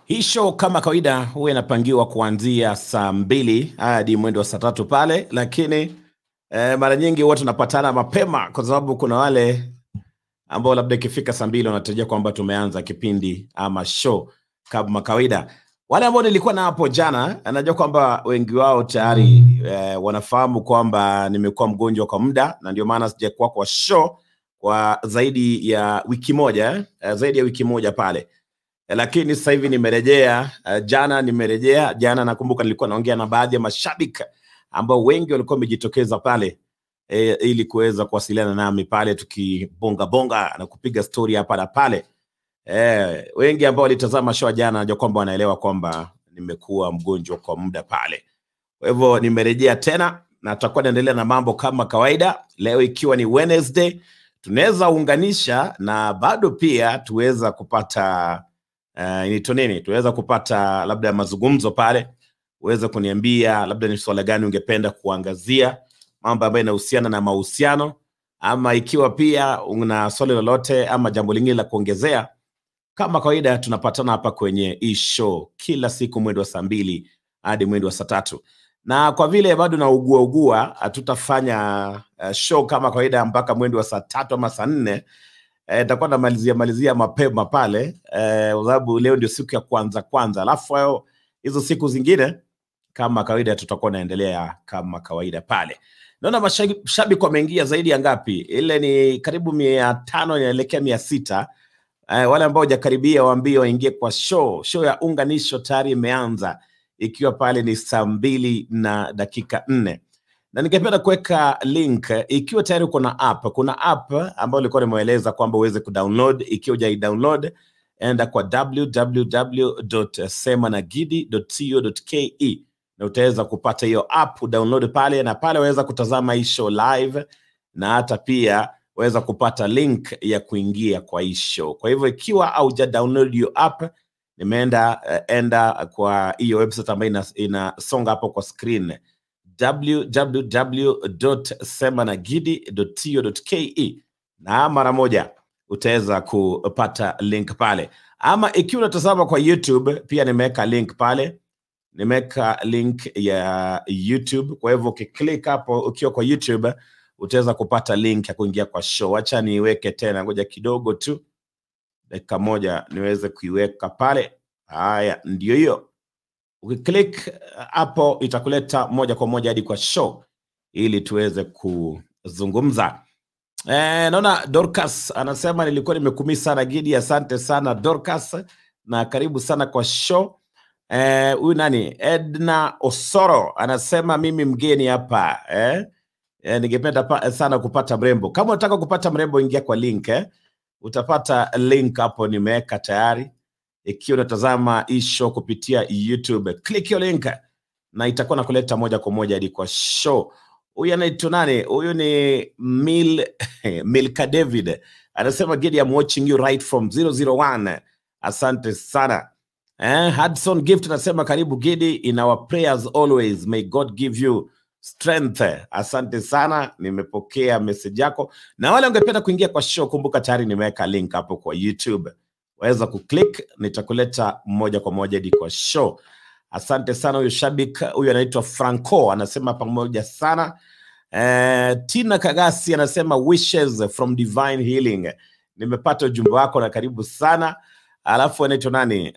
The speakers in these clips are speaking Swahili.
Hii show kama kawaida huwa inapangiwa kuanzia saa 2 hadi mwendo wa saa 3 pale, lakini mara nyingi huwa tunapatana mapema kwa sababu kuna wale ambao labda ikifika saa 2 wanatarajia kwamba tumeanza kipindi ama show kama kawaida. Wale ambao nilikuwa na hapo jana, najua kwamba wengi wao tayari wanafahamu kwamba nimekuwa mgonjwa kwa muda, na ndio maana sijakuwa kwa show kwa zaidi ya wiki moja, zaidi ya wiki moja pale. Lakini sasa hivi nimerejea. Jana nakumbuka nilikuwa naongea na baadhi ya mashabiki ambao wengi walikuwa wamejitokeza pale ili kuweza kuwasiliana nami pale, tukibonga bonga na kupiga story hapa na pale. Wengi ambao walitazama show jana najua kwamba wanaelewa kwamba nimekuwa mgonjwa kwa muda pale. Kwa hivyo nimerejea tena na tutakuwa naendelea na mambo kama kawaida. Leo ikiwa ni Wednesday, tunaweza unganisha na bado pia tuweza kupata tuweza kupata labda mazungumzo pale, uweze kuniambia labda ni swala gani ungependa kuangazia, mambo ambayo yanahusiana na mahusiano, ama ikiwa pia una swali lolote ama jambo lingine la kuongezea. Kama kawaida tunapatana hapa kwenye hii show kila siku mwendo wa saa 2 hadi mwendo wa saa 3. Na kwa vile bado na ugua hatutafanya show kama kawaida mpaka mwendo wa saa 3 ama saa 4. Nitakuwa namalizia mapema pale kwa sababu leo ndio siku ya kwanza. Alafu hizo siku zingine kama kawaida tutakuwa naendelea kama kawaida pale. Naona mashabiki wameingia zaidi ya ngapi? Ile ni karibu 500 inaelekea 600. Wale ambao hujakaribia waambie waingie kwa show ya Unganisho tayari imeanza, ikiwa pale ni saa 2 na dakika 4. Na ningependa kuweka link ikiwa tayari uko na app. Kuna app ambayo nilikuwa nimeeleza kwamba uweze kudownload. Ikiwa hujai-download, enda kwa www.semanagidi.co.ke na utaweza kupata hiyo app, download pale, na pale waweza kutazama hii show live, na hata pia waweza kupata link ya kuingia kwa hii show. Kwa hivyo ikiwa hauja download hiyo app, enda kwa hiyo website ambayo inasonga hapo kwa screen, www.semanagidi.co.ke, na mara moja utaweza kupata link pale. Ama ikiwa unatazama kwa YouTube, pia nimeweka link pale, nimeweka link ya YouTube. Kwa hivyo ukiklik hapo ukiwa kwa YouTube utaweza kupata link ya kuingia kwa show. Acha niweke tena, ngoja kidogo tu, dakika moja niweze kuiweka pale. Haya, ndio hiyo. Ukiklik hapo itakuleta moja kwa moja hadi kwa show ili tuweze kuzungumza. Naona Dorcas anasema nilikuwa nimekumisi sana Gidi. Asante sana Dorcas, na karibu sana kwa show. Huyu nani? Edna Osoro anasema mimi mgeni hapa. Ningependa sana kupata mrembo. Kama unataka kupata mrembo, ingia kwa link. Utapata link hapo nimeweka tayari. Ikiwa unatazama hii show kupitia YouTube, click your link na itakuwa nakuleta moja kwa moja hadi kwa show. Huyu anaitwa nani? Huyu ni Milka David. Anasema Gidi, I'm watching you right from 001. Asante sana. Hudson Gift anasema karibu Gidi, in our prayers always, may God give you strength. Asante sana, nimepokea message yako. Na wale ungependa kuingia kwa show, kumbuka tayari nimeweka link hapo kwa YouTube. Waweza kuklik, nitakuleta moja kwa moja hadi kwa show. Asante sana. Huyu shabiki, huyu anaitwa Franco, anasema pamoja sana. Tina Kagasi anasema wishes from divine healing. Nimepata ujumbe wako na karibu sana. Alafu anaitwa nani?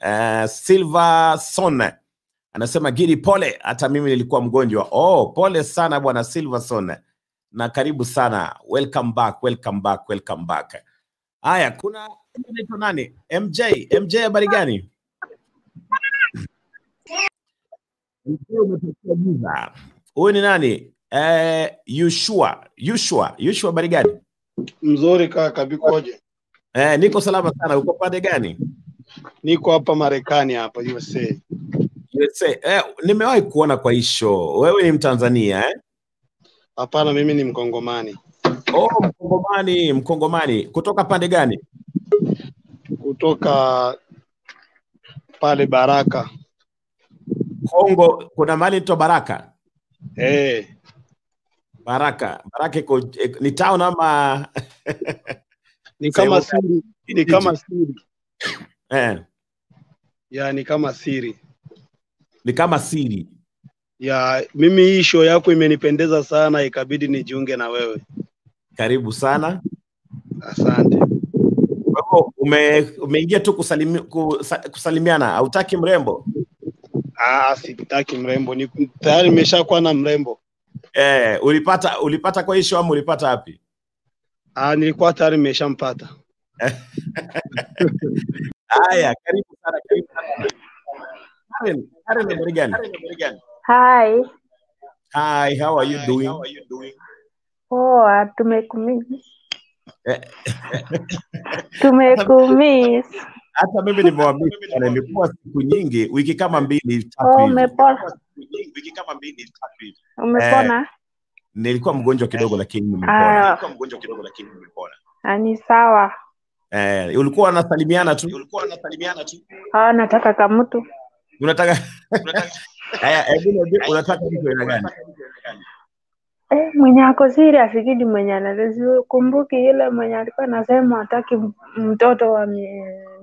Silva Son anasema Gidi pole, hata mimi nilikuwa mgonjwa. Pole sana bwana Silva Son, na karibu sana. Welcome back. Haya, kuna anaitwa nani? MJ, habari gani? Huyu ni nani? Yushua, habari gani? Mzuri kaka, bikoje? Niko salama sana. Uko pande gani? Niko hapa Marekani hapa USA. Nimewahi kuona kwa hii show. Wewe ni Mtanzania Hapana, mimi ni Mkongomani. Mkongomani. Kutoka pande gani? Kutoka pale Baraka, Kongo. Kuna mahali inaitwa Baraka? Baraka iko ni town ama ni kama siri, Ya ni kama siri. Ni kama siri. Ya mimi hii show yako imenipendeza sana, ikabidi nijiunge na wewe. Karibu sana. Asante. Kwa hivyo umeingia tu kusalimiana, hautaki mrembo? Sitaki mrembo. Tayari nimeshakuwa na mrembo. Ulipata kwa hii show ama ulipata wapi? Nilikuwa tayari nimeshampata. Haya, karibu sana. Karen, habari gani? Hi. Hi, how are you doing? Tumekumiss. Tumekumiss. Hata mimi nimewamiss, nilikuwa siku nyingi, wiki kama 2-3 hivi. Umepona? Nilikuwa mgonjwa kidogo lakini nimepona. Ni sawa. Ulikuwa unasalimiana tu? Nataka kama mtu. Unataka unataka mtu aina gani? Mwenye ako serious kidi mwenye analezi, kumbuki yule mwenye alikuwa anasema hataki mtoto wa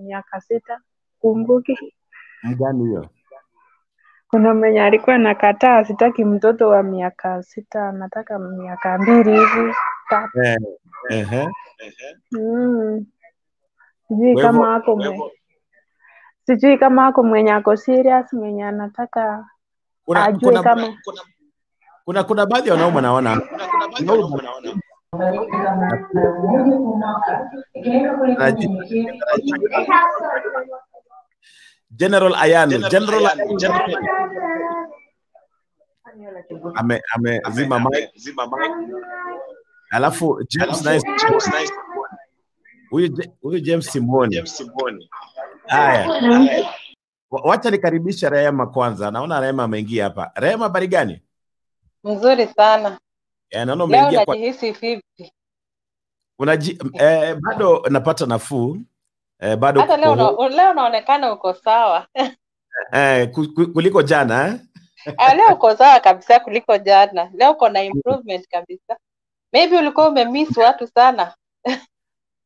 miaka 6. Kumbuki? Mgani hiyo? Kuna mwenye alikuwa anakataa, sitaki mtoto wa miaka 6, nataka miaka 2 hivi. Sijui kama hako mwenye ako serious, mwenye anataka ajue kama kuna baadhi ya wanaume naona General Ayan zima mic. Alafu James nice. Huyu James Simoni. Haya. Wacha nikaribisha Rehema kwanza. Naona Rehema ameingia hapa. Rehema, habari gani? Mzuri sana. Naona umeingia kwa unajihisi vipi? Bado napata nafuu. Bado hata leo unaonekana uko sawa. Kuliko jana Leo uko sawa kabisa kuliko jana. Leo uko na improvement kabisa. Maybe ulikuwa umemiss watu sana.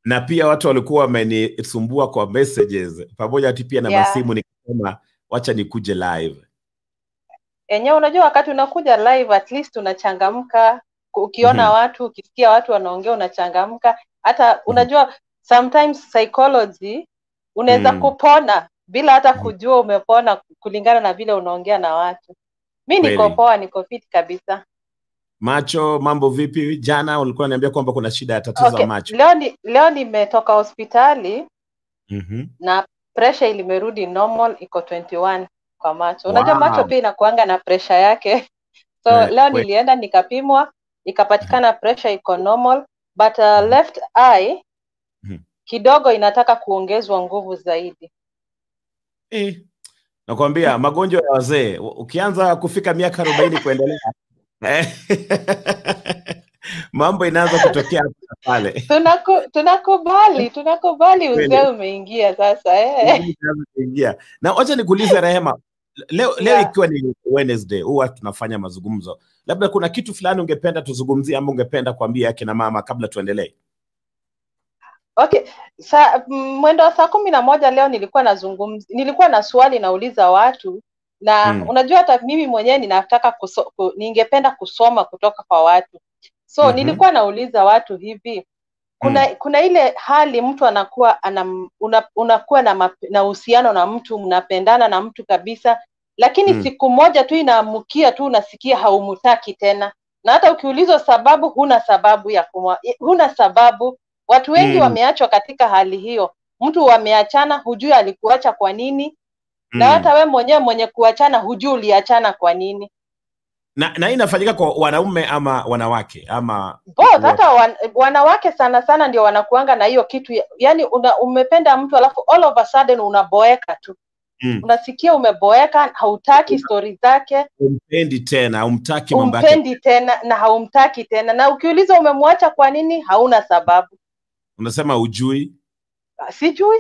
Na pia watu walikuwa wamenisumbua kwa messages pamoja pia na masimu, nikasema wacha nikuje live. Unajua wakati unakuja live at least unachangamka, ukiona watu, ukisikia watu wanaongea unachangamka. Hata unajua sometimes psychology unaweza kupona bila hata kujua umepona kulingana na vile unaongea na watu. Mimi niko poa, niko fit kabisa. Macho, mambo vipi? Jana ulikuwa unaniambia kwamba kuna shida ya tatizo la macho. Leo nimetoka hospitali. Na pressure ilimerudi normal, iko 21 kwa macho. Unajua macho pia inakuanga na pressure yake. So leo nilienda nikapimwa, ikapatikana pressure iko normal, but left eye kidogo inataka kuongezwa nguvu zaidi. Nakwambia magonjwa ya wazee ukianza kufika miaka 40 kuendelea mambo inaanza kutokea pale. Tunakubali uzee umeingia sasa Na acha nikuulize Rehema, leo ikiwa ni Wednesday, huwa tunafanya mazungumzo. Labda kuna kitu fulani ungependa tuzungumzie ama ungependa kuambia kina mama kabla tuendelee? Okay, mwendo wa saa 11 leo nilikuwa na swali nauliza watu na unajua hata mimi mwenyewe ninataka ningependa kusoma kutoka kwa watu. So nilikuwa nauliza watu hivi, kuna ile hali mtu anakuwa unakuwa na uhusiano na mtu, mnapendana na mtu kabisa, lakini siku moja tu inaamukia tu unasikia haumutaki tena. Na hata ukiulizwa sababu, huna sababu huna sababu. Watu wengi wameachwa katika hali hiyo. Mtu wameachana, hujui alikuacha kwa nini. Na hata we mwenye kuachana hujui uliachana kwa nini. Na inafanyika kwa wanaume ama wanawake ama both? Hata wanawake sana ndio wanakuanga na hiyo kitu. Yani umependa mtu alafu all of a sudden unaboeka tu. Unasikia umeboeka, hautaki story zake. Umpendi tena, umtaki mambo yake. Umpendi tena na haumtaki tena. Na ukiuliza umemwacha kwa nini, hauna sababu. Unasema hujui? Sijui.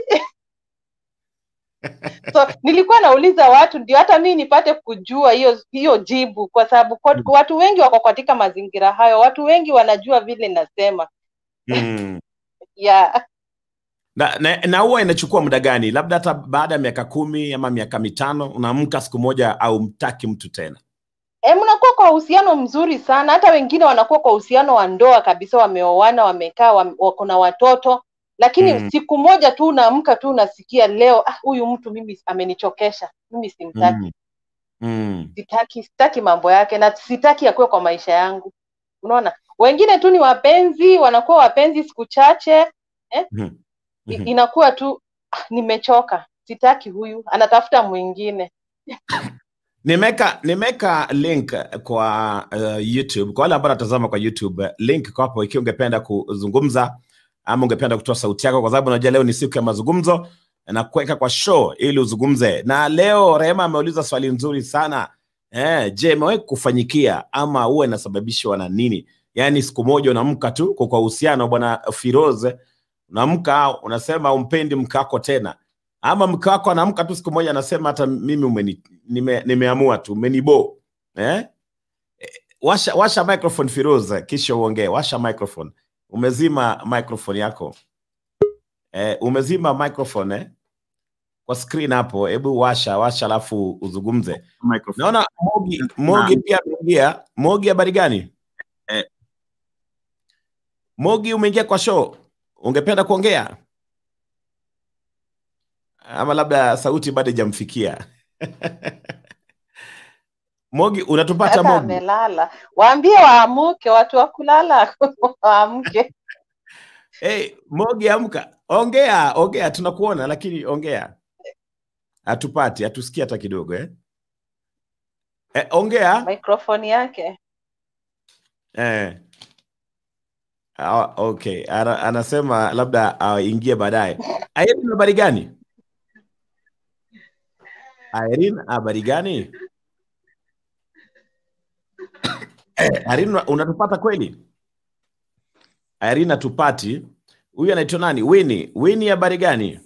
So nilikuwa nauliza watu ndio hata mimi nipate kujua hiyo jibu, kwa sababu watu wengi wako katika mazingira hayo. Watu wengi wanajua vile nasema. Na huwa inachukua muda gani? Labda hata baada ya miaka 10 ama miaka 5 unaamka siku moja au mtaki mtu tena? Mnakuwa kwa uhusiano mzuri sana, hata wengine wanakuwa kwa uhusiano wa ndoa kabisa, wameoana, wamekaa, wako na watoto, lakini siku moja tu unaamka tu unasikia leo huyu mtu mimi amenichokesha, mimi simtaki. Sitaki mambo yake na sitaki akuwe kwa maisha yangu. Unaona? Wengine tu ni wapenzi, wanakuwa wapenzi siku chache, inakuwa tu nimechoka, sitaki huyu, anatafuta mwingine. Nimeka link kwa YouTube kwa wale ambao wanatazama kwa YouTube, link kwa hapo ikiwa ungependa kuzungumza ama ungependa kutoa sauti yako, kwa sababu unajua leo ni siku ya mazungumzo na kuweka kwa show ili uzungumze. Na leo Rehema ameuliza swali nzuri sana. Je, imewahi kufanyikia ama uwe inasababishwa na nini? Yaani siku moja unaamka tu kwa uhusiano, bwana Firoze, unaamka unasema umpendi mkako tena, ama mke wako anaamka tu siku moja anasema hata mimi nimeamua tu umenibo. Washa microphone Firoze, kisha uongee. Washa microphone. Umezima microphone yako. Umezima microphone kwa screen hapo. Hebu washa alafu uzungumze. Naona Mogi pia ameingia. Mogi, habari gani? Mogi, umeingia kwa show. Ungependa kuongea? Ama labda sauti bado haijamfikia. Mogi, unatupata Mogi? Amelala. Waambie waamuke, watu wa kulala waamke. Mogi amka. Ongea, tunakuona lakini ongea. Hatupati, hatusikia hata kidogo ongea. Microphone yake. Okay, anasema labda ingie baadaye. Irene, habari gani? Irene, habari gani? Irene, unatupata kweli? Irene hatupati. Huyu anaitwa nani? Winnie, habari gani?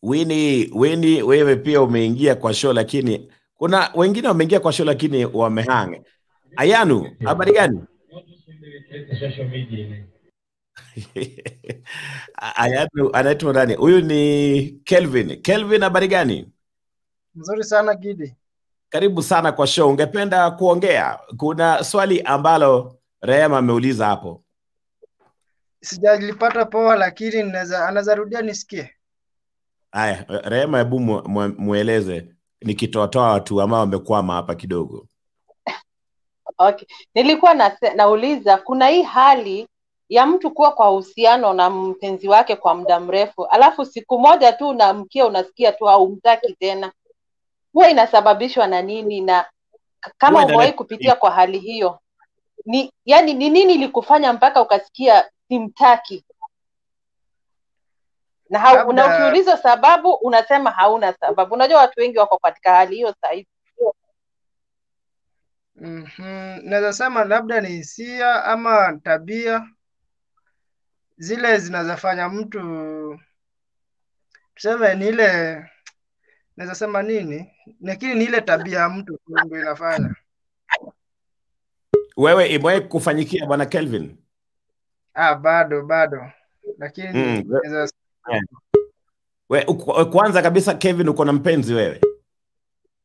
Winnie, wewe pia umeingia kwa show, lakini kuna wengine wameingia kwa show lakini wamehang. Ayanu, habari gani? Ayanu anaitwa nani? Huyu ni Kelvin. Kelvin, habari gani? Mzuri sana Gidi. Karibu sana kwa show. Ungependa kuongea? Kuna swali ambalo Rehema ameuliza hapo. Sijalipata poa, lakini anaweza rudia nisikie. Haya, Rehema, hebu mueleze nikitoa watu ambao wamekwama hapa kidogo. Okay. Nilikuwa nauliza kuna hii hali ya mtu kuwa kwa uhusiano na mpenzi wake kwa muda mrefu, alafu siku moja tu unasikia tu haumtaki tena. Huwa inasababishwa na nini? Na kama umewahi kupitia kwa hali hiyo, ni nini ilikufanya mpaka ukasikia simtaki? Na ukiulizwa sababu unasema hauna sababu. Unajua watu wengi wako katika hali hiyo sasa hivi. Naweza sema labda ni hisia ama tabia zile zinazofanya mtu, tuseme ni ile, naweza sema nini, lakini ni ile tabia ya mtu ndio inafanya. Wewe imewahi kufanyikia bwana Kelvin? Bado lakini kwanza kabisa Kevin, uko na mpenzi wewe?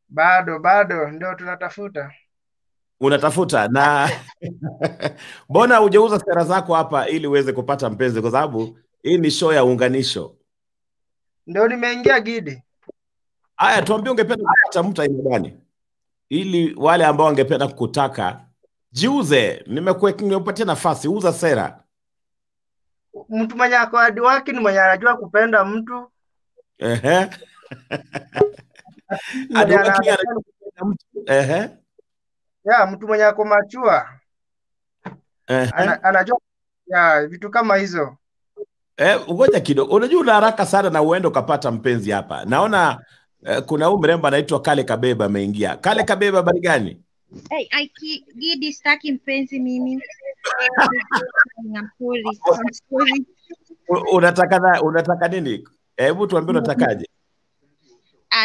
Bado ndio tunatafuta. Unatafuta? Na mbona hujauza sera zako hapa ili uweze kupata mpenzi? Kwa sababu hii ni show ya Unganisho. Ndio nimeingia Gidi. Haya, tuambie ungependa kupata mtu aina gani, ili wale ambao wangependa kukutaka jiuze. Nimekupatia nafasi, uza sera. Mtu mwenye ako hadi wake, ni mwenye anajua kupenda mtu. Mtu mwenye ako machua. Anajua vitu kama hizo. Ngoja kidogo. Unajua una haraka sana na uende ukapata mpenzi hapa. Naona kuna huyu mrembo anaitwa Kale Kabeba ameingia. Kale Kabeba, habari gani? Gidi, sitaki mpenzi mimi. Unataka nini? Hebu tuambie unatakaje.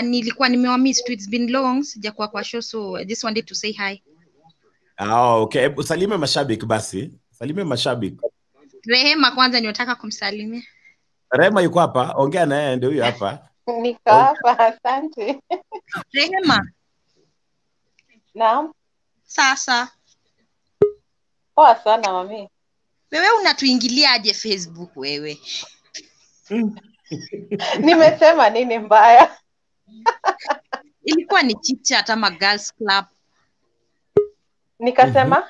Nilikuwa nimewamiss, it's been long sijakuwa kwa show, so I just wanted to say hi. Okay. Salimia mashabiki basi. Salimia mashabiki. Rehema kwanza niotaka kumsalimia. Rehema yuko hapa, ongea na yeye, ndio huyu hapa. Niko hapa, asante. Rehema. Naam. Sasa Poa sana mami. wewe unatuingilia aje Facebook wewe? Nimesema nini mbaya? Ilikuwa ni chit chat ama girls club. Nikasema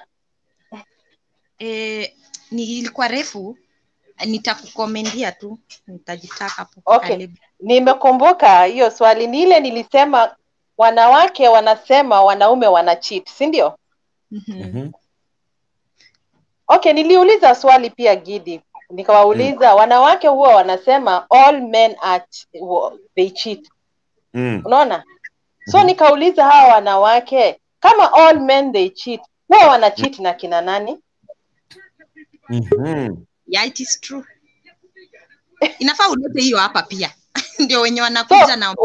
ilikuwa refu, nitakukomendia tu, nitajitaka hapo. Okay. Nimekumbuka hiyo swali, ni ile nilisema wanawake wanasema wanaume wana cheat, si ndio? Okay, niliuliza swali pia Gidi. Nikawauliza wanawake huwa wanasema all men are they cheat. Unaona? So nikauliza hawa wanawake kama all men they cheat, huwa wana cheat na kina nani? Yeah, it is true. Inafaa ulete hiyo hapa pia. Ndio wenye wanakuja so, na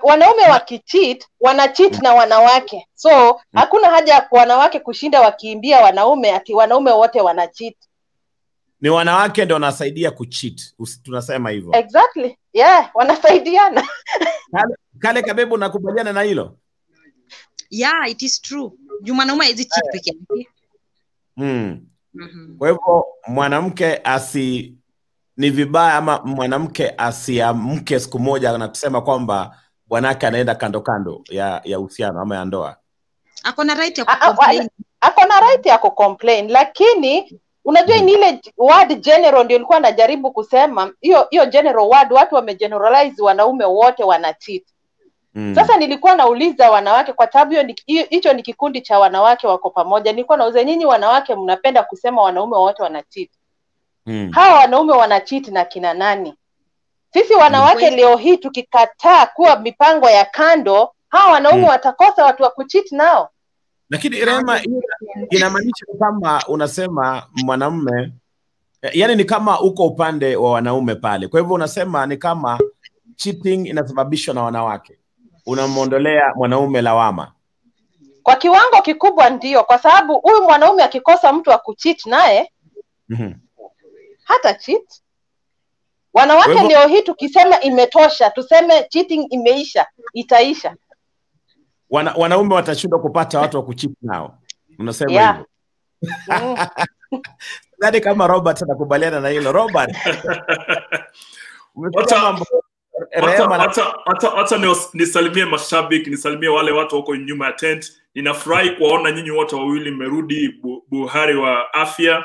wanaume wakicheat, wana cheat na wanawake. So, hakuna haja ya wanawake kushinda wakiimbia wanaume ati wanaume wote wana cheat. Ni wanawake ndio wanasaidia kucheat. Tunasema hivyo. Exactly. Yeah, wanasaidiana. Kale Kabebu, nakubaliana na hilo? Yeah, it is true. Juu mwanaume hizi cheat peke yake. Kwa hivyo mwanamke ni vibaya ama mwanamke asiamke siku moja na kusema kwamba bwanake anaenda kando kando ya uhusiano ama ya ndoa. Akona right ya kucomplain. Akona right ya kucomplain, lakini unajua ni ile word general ndio nilikuwa najaribu kusema. Hiyo general word watu wamegeneralize wanaume wote wana cheat. Sasa nilikuwa nauliza wanawake kwa sababu hicho ni kikundi cha wanawake wako pamoja. Nilikuwa nauliza nyinyi wanawake mnapenda kusema wanaume wote wana cheat. Hawa wanaume wana cheat na kina nani? Sisi wanawake leo hii tukikataa kuwa mipango ya kando, hawa wanaume watakosa watu wa kucheat nao. Lakini Rehema, inamaanisha kama unasema mwanamume, yani ni kama uko upande wa wanaume pale. Kwa hivyo unasema ni kama cheating inasababishwa na wanawake. Unamuondolea mwanaume lawama. Kwa kiwango kikubwa ndio, kwa sababu huyu mwanaume akikosa mtu wa kucheat naye, hata cheat. Wanawake leo hii tukisema imetosha, tuseme cheating imeisha, itaisha. Wanaume watashindwa kupata watu wa kucheat nao. Unasema hivyo. Nani kama Robert anakubaliana na hilo? Robert. Hata nisalimie mashabiki, nisalimie wale watu wako nyuma ya tent. Ninafurahi kuwaona nyinyi wote wawili mmerudi buhari wa afya.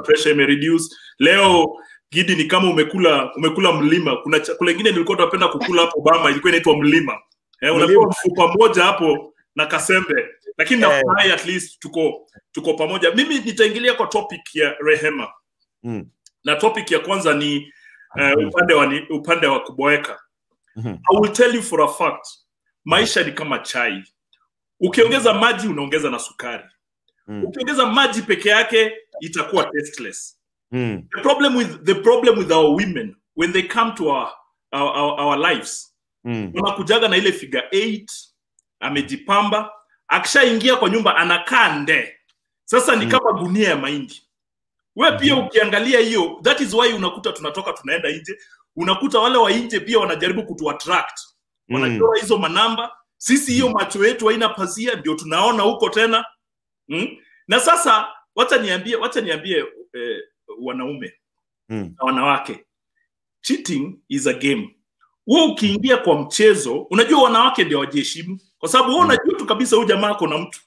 Pressure imereduce. Leo Gidi ni kama umekula mlima. Kuna chakula kingine nilikuwa napenda kukula hapo Obama, ilikuwa inaitwa mlima. Unapewa mfupa moja hapo na kasembe. Lakini nafurahi at least tuko pamoja. Mimi nitaingilia kwa topic ya Rehema. Na topic ya kwanza ni upande wa kuboeka. I will tell you for a fact, maisha ni kama chai. Ukiongeza maji unaongeza na sukari. Ukiongeza maji peke yake itakuwa tasteless. The problem with our women when they come to our lives, wanakujaga na ile figure 8, amejipamba, akishaingia kwa nyumba anakaa nde. Sasa ni kama gunia ya mahindi. Wewe pia ukiangalia hiyo, that is why unakuta tunatoka tunaenda nje, unakuta wale wa nje pia wanajaribu kutuattract. Wanachora hizo manamba, sisi hiyo macho yetu haina pazia, ndio tunaona huko tena. Na sasa wacha niambie wanaume na wanawake, cheating is a game. Wewe ukiingia kwa mchezo, unajua wanawake ndio wajiheshimu, kwa sababu wewe unajua tu kabisa huyu jamaa ako na mtu.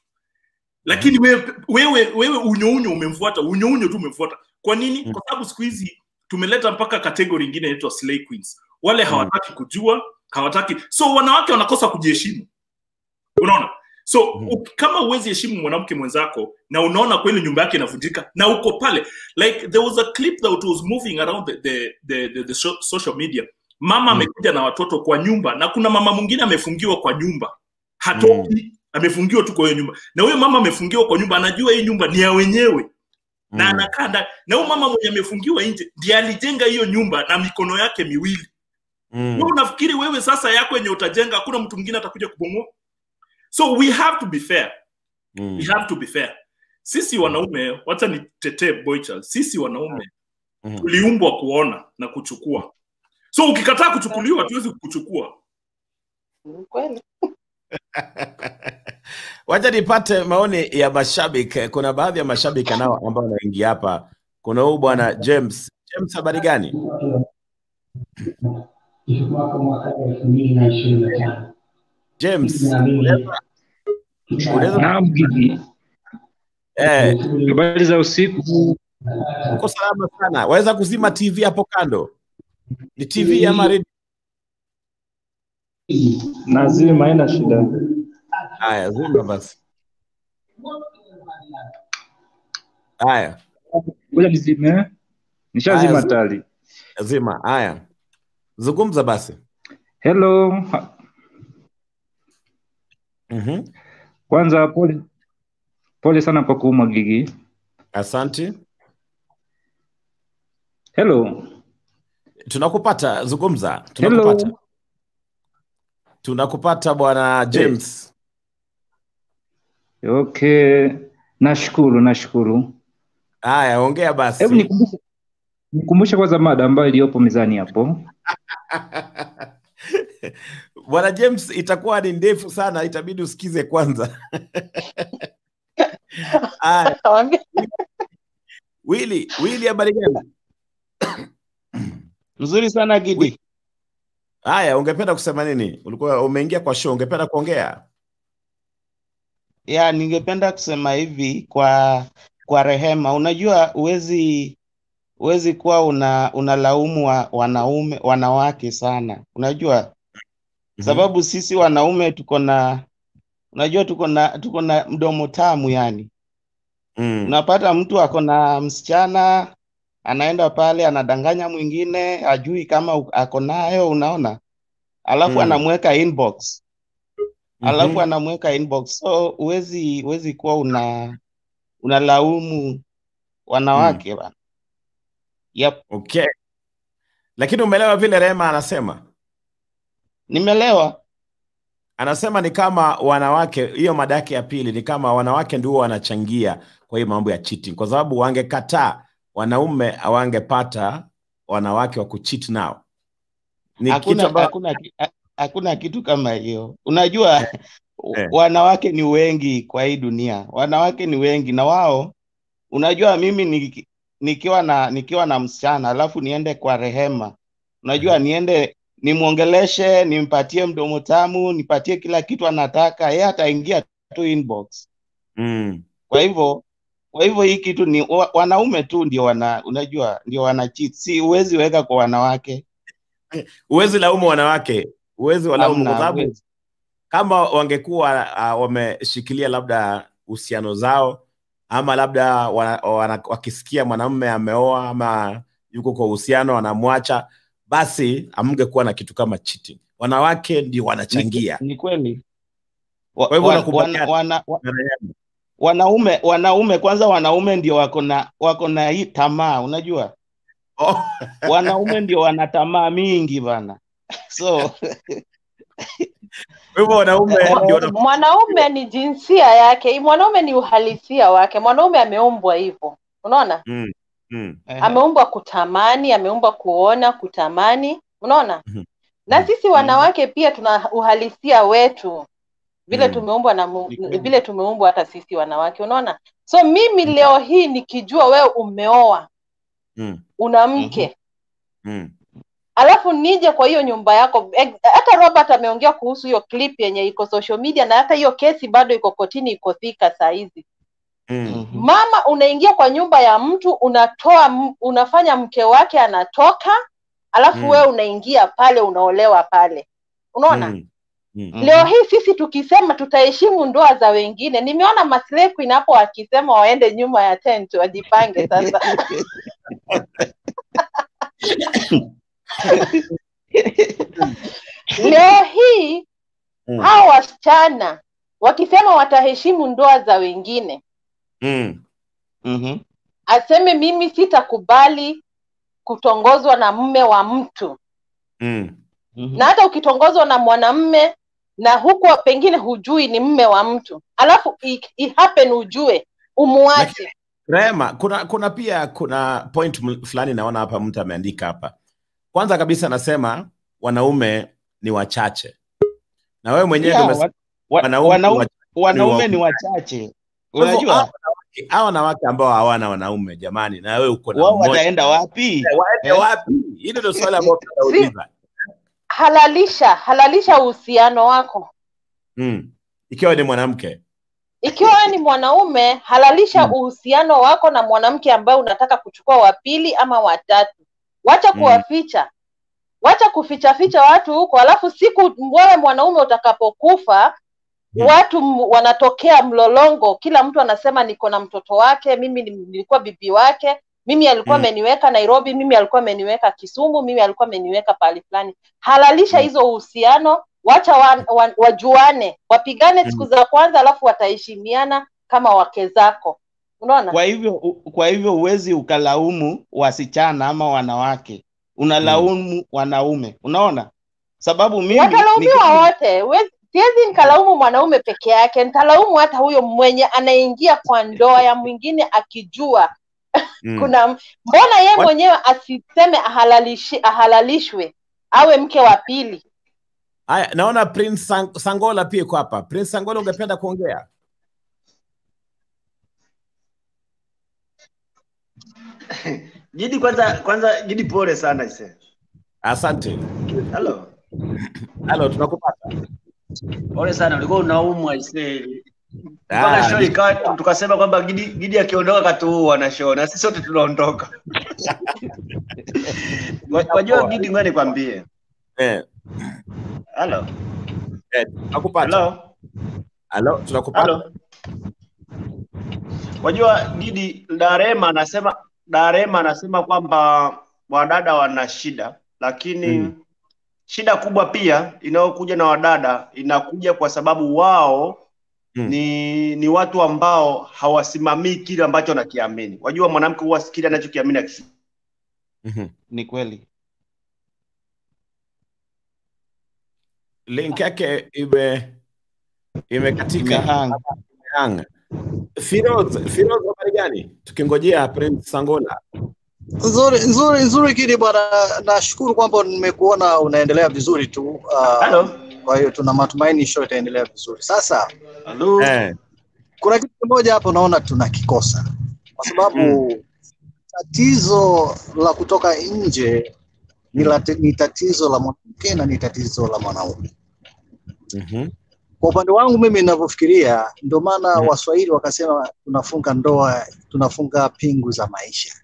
Lakini wewe unyo umemfuata, unyo tu umemfuata. Kwa nini? Kwa sababu siku hizi tumeleta mpaka category nyingine inaitwa slay queens. Wale hawataki kujua, hawataki. So wanawake wanakosa kujiheshimu. Unaona? So kama huwezi heshimu mwanamke mwenzako na unaona kweli nyumba yake inavunjika na uko pale, like there was a clip that was moving around the social media. Mama amekuja na watoto kwa nyumba na kuna mama mwingine amefungiwa kwa nyumba. Hatoki, amefungiwa tu kwa hiyo nyumba. Na huyo mama amefungiwa kwa nyumba, anajua hii nyumba ni ya wenyewe. Na anakaa na huyo mama mwenye amefungiwa nje ndiye alijenga hiyo nyumba na mikono yake miwili. Wewe unafikiri wewe sasa yako yenye utajenga hakuna mtu mwingine atakuja kubomoa? So we have to be fair. We have to be fair. Sisi wanaume, wacha nitetee Boychild, sisi wanaume tuliumbwa kuona na kuchukua. So ukikataa kuchukuliwa tuwezi kukuchukua. Kweli. Wacha nipate maoni ya mashabiki. Kuna baadhi ya mashabiki nao ambao wanaingia hapa. Kuna huyu bwana James. James, habari gani? James, unaweza habari za usiku. Uko salama sana. Waweza kuzima TV hapo kando? Ni TV ama radio? Nazima, haina shida. Haya, zima basi. Haya. Ngoja nizime. Nishazima tayari. Zima. Haya. Zungumza basi. Hello. Kwanza pole sana kwa kuumwa Gigi. Asante. Hello. Tunakupata, zungumza. Tunakupata. Hello. Tunakupata bwana James. Okay. Nashukuru. Haya, ongea basi. Hebu nikumbushe kwanza mada ambayo iliyopo mezani hapo. Bwana James, itakuwa ni ndefu sana, itabidi usikize kwanza. Willy habari gani? Mzuri sana Gidi. Haya, ungependa kusema nini? Ulikuwa umeingia kwa show, ungependa kuongea? Ya, ningependa kusema hivi kwa rehema. Unajua uwezi kuwa unalaumu wanawake sana. Unajua sababu sisi wanaume tuko na mdomo tamu yani. Unapata mtu ako na msichana anaenda pale anadanganya mwingine, hajui kama ako nayo, unaona? Alafu anamweka inbox. So uwezi kuwa unalaumu wanawake bana. Yep. Okay. Lakini umeelewa vile Rema anasema? Nimeelewa. Anasema ni kama wanawake, hiyo mada yake ya pili, ni kama wanawake ndio wanachangia kwa hiyo mambo ya cheating, kwa sababu wangekataa wanaume hawangepata wanawake wa kucheat nao. Hakuna kitu kama hiyo. Unajua wanawake ni wengi kwa hii dunia. Wanawake ni wengi na wao, unajua mimi nikiwa na msichana alafu niende kwa Rehema. Unajua niende nimuongeleshe, nimpatie mdomo tamu, nipatie kila kitu anataka, yeye ataingia tu inbox. Kwa hivyo hii kitu ni wanaume tu ndio unajua ndio wana cheat. Si uwezi weka kwa wanawake. Uwezi laumu wanawake. Uwezi walaumu kwa sababu kama wangekuwa wameshikilia labda uhusiano zao, ama labda wakisikia mwanamume ameoa ama yuko kwa uhusiano anamwacha, basi amngekuwa na kitu kama cheating. Wanawake ndio wanachangia. Ni kweli. Kwa hivyo wanaume kwanza, wanaume ndio wako na hii tamaa, unajua? Wanaume ndio wana tamaa mingi bana. So mwanaume ni jinsia yake, mwanaume ni uhalisia wake, mwanaume ameumbwa hivyo, unaona? Ameumbwa kutamani, ameumbwa kuona, kutamani, unaona? Na sisi wanawake pia tuna uhalisia wetu, vile tumeumbwa vile tumeumbwa hata sisi wanawake, unaona? So mimi leo hii nikijua wewe umeoa, una mke, alafu nije kwa hiyo nyumba yako, hata Robert ameongea kuhusu hiyo clip yenye iko social media, na hata hiyo kesi bado iko kotini, iko thika saa hizi. Mama, unaingia kwa nyumba ya mtu, unafanya mke wake anatoka, alafu wewe unaingia pale, unaolewa pale, unaona? Leo hii sisi tukisema tutaheshimu ndoa za wengine, nimeona Maslay Queen hapo akisema waende nyuma ya tent wajipange sasa. Leo hii hao wasichana wakisema wataheshimu ndoa za wengine, aseme mimi sitakubali kutongozwa na mume wa mtu. Na hata ukitongozwa na mwanamume na huko pengine hujui ni mume wa mtu, alafu happen ujue umuache. Rema, kuna pia point fulani naona hapa mtu ameandika hapa. Kwanza kabisa anasema wanaume ni wachache. Na wewe mwenyewe wanaume ni wachache. Unajua? Hao wanawake ambao hawana wanaume jamani, na wewe uko na wao wataenda wapi? Waende wapi? Hilo ndio swali ambalo tunauliza. Halalisha uhusiano wako. Ikiwa ni mwanamke. Ikiwa ni mwanaume, halalisha uhusiano wako na mwanamke ambaye unataka kuchukua wa pili ama wa tatu. Wacha kuwaficha. Wacha kuficha watu huko, alafu siku wewe mwanaume utakapokufa, watu wanatokea mlolongo, kila mtu anasema niko na mtoto wake, mimi nilikuwa bibi wake, mimi alikuwa ameniweka Nairobi, mimi alikuwa ameniweka Kisumu, mimi alikuwa ameniweka pale fulani. Halalisha hizo uhusiano, wacha wajuane, wapigane siku za kwanza, alafu wataheshimiana kama wake zako. Unaona? Kwa hivyo uwezi ukalaumu wasichana ama wanawake. Unalaumu wanaume. Unaona? Sababu mimi watalaumiwa wote. Siwezi nikalaumu mwanaume peke yake, nitalaumu hata huyo mwenye anaingia kwa ndoa ya mwingine akijua kuna mbona yeye mwenyewe asiseme ahalalishwe awe mke wa pili. Haya, naona Prince Sangola pia yuko hapa. Prince Sangola, ungependa kuongea? Gidi kwanza Gidi pole sana ise. Asante. Hello, tunakupata. Pole sana, ulikuwa unaumwa ise. Mpaka show ikawa tukasema kwamba Gidi akiondoka katuua na show na sisi sote tunaondoka. Wajua Gidi, ngoja nikwambie. Hello. Tunakupata. Hello, tunakupata. Wajua Gidi, Darema anasema kwamba wadada wana shida, lakini shida kubwa pia inayokuja na wadada inakuja kwa sababu wao ni watu ambao hawasimamii kile ambacho anakiamini. Wajua mwanamke huwa kile anachokiamini akisi. Ni kweli. Link yake imekatika. Firoz habari gani? Tukingojea Prince Sangola. Nzuri Gidi bwana, nashukuru kwamba nimekuona unaendelea vizuri tu. Kwa hiyo tuna matumaini show itaendelea vizuri. Sasa kuna kitu kimoja hapo naona tunakikosa. Kwa sababu tatizo la kutoka nje ni tatizo la mwanamke na ni tatizo la mwanaume. Kwa upande wangu mimi ninavyofikiria, ndio maana Waswahili wakasema tunafunga ndoa, tunafunga pingu za maisha.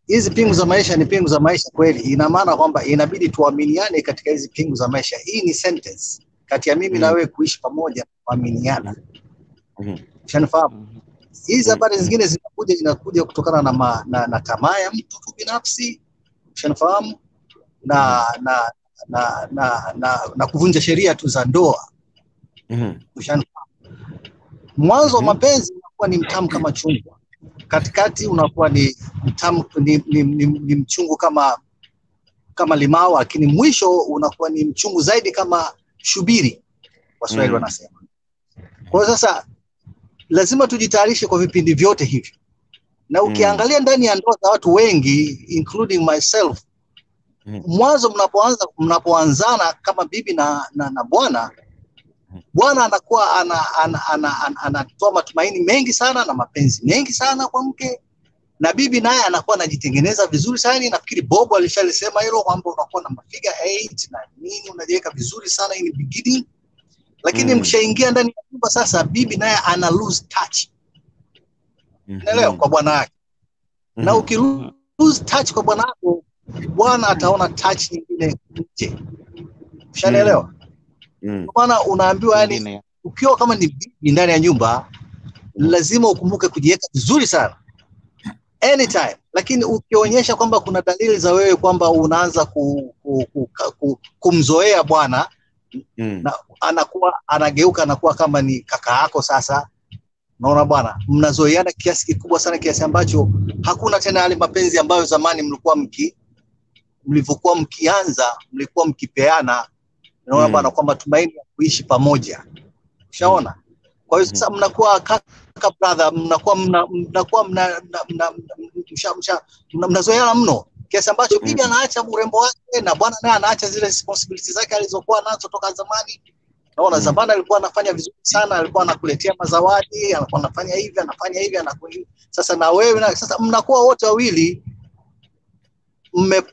Hizi pingu za maisha ni pingu za maisha kweli. Ina maana kwamba inabidi tuaminiane katika hizi pingu za maisha. Hii ni sentence kati ya mimi na wewe kuishi pamoja, kuaminiana. Ushanifahamu? Hizi habari zingine zinakuja kutokana na tamaa ya mtu binafsi. Ushanifahamu? Na kuvunja sheria tu za ndoa. Ushanifahamu? Mwanzo mapenzi unakuwa ni mtamu kama chungwa. Katikati unakuwa ni mtamu ni mchungu kama limao, lakini mwisho unakuwa ni mchungu zaidi kama shubiri, Waswahili wanasema. Kwa hiyo sasa lazima tujitayarishe kwa vipindi vyote hivi. Na ukiangalia ndani ya ndoa za watu wengi including myself, mwanzo mnapoanzana kama bibi na bwana anakuwa anatoa matumaini mengi sana na mapenzi mengi sana kwa mke, na bibi naye anakuwa anajitengeneza vizuri sana. Nafikiri Bobo alishalisema hilo kwamba unakuwa na mafiga 8 na nini, unajiweka vizuri sana in the beginning, lakini mshaingia ndani ya nyumba sasa, bibi naye ana lose touch. Unaelewa, kwa bwana wake. Na lose touch kwa bwana wako, bwana ataona touch nyingine nje. Ushanielewa? Maana unaambiwa yani ukiwa kama ni bibi ndani ya nyumba lazima ukumbuke kujiweka vizuri sana anytime, lakini ukionyesha kwamba kuna dalili za wewe kwamba unaanza kumzoea bwana, na anageuka anakuwa kama ni kaka yako sasa. Unaona bwana, mnazoeana kiasi kikubwa sana, kiasi ambacho hakuna tena yale mapenzi ambayo zamani mlivyokuwa mkianza mlikuwa mkipeana. Unaona bwana, kwamba tumaini ya kuishi pamoja. Ushaona? Kwa hiyo sasa mnakuwa brother, mnazoeana mno kiasi ambacho bibi anaacha urembo wake na bwana naye anaacha zile responsibilities zake alizokuwa nazo toka zamani. Naona zamani alikuwa anafanya vizuri sana, alikuwa anakuletea mazawadi, alikuwa anafanya hivi, anafanya hivi, anakuwa. Sasa na wewe sasa mnakuwa wote wawili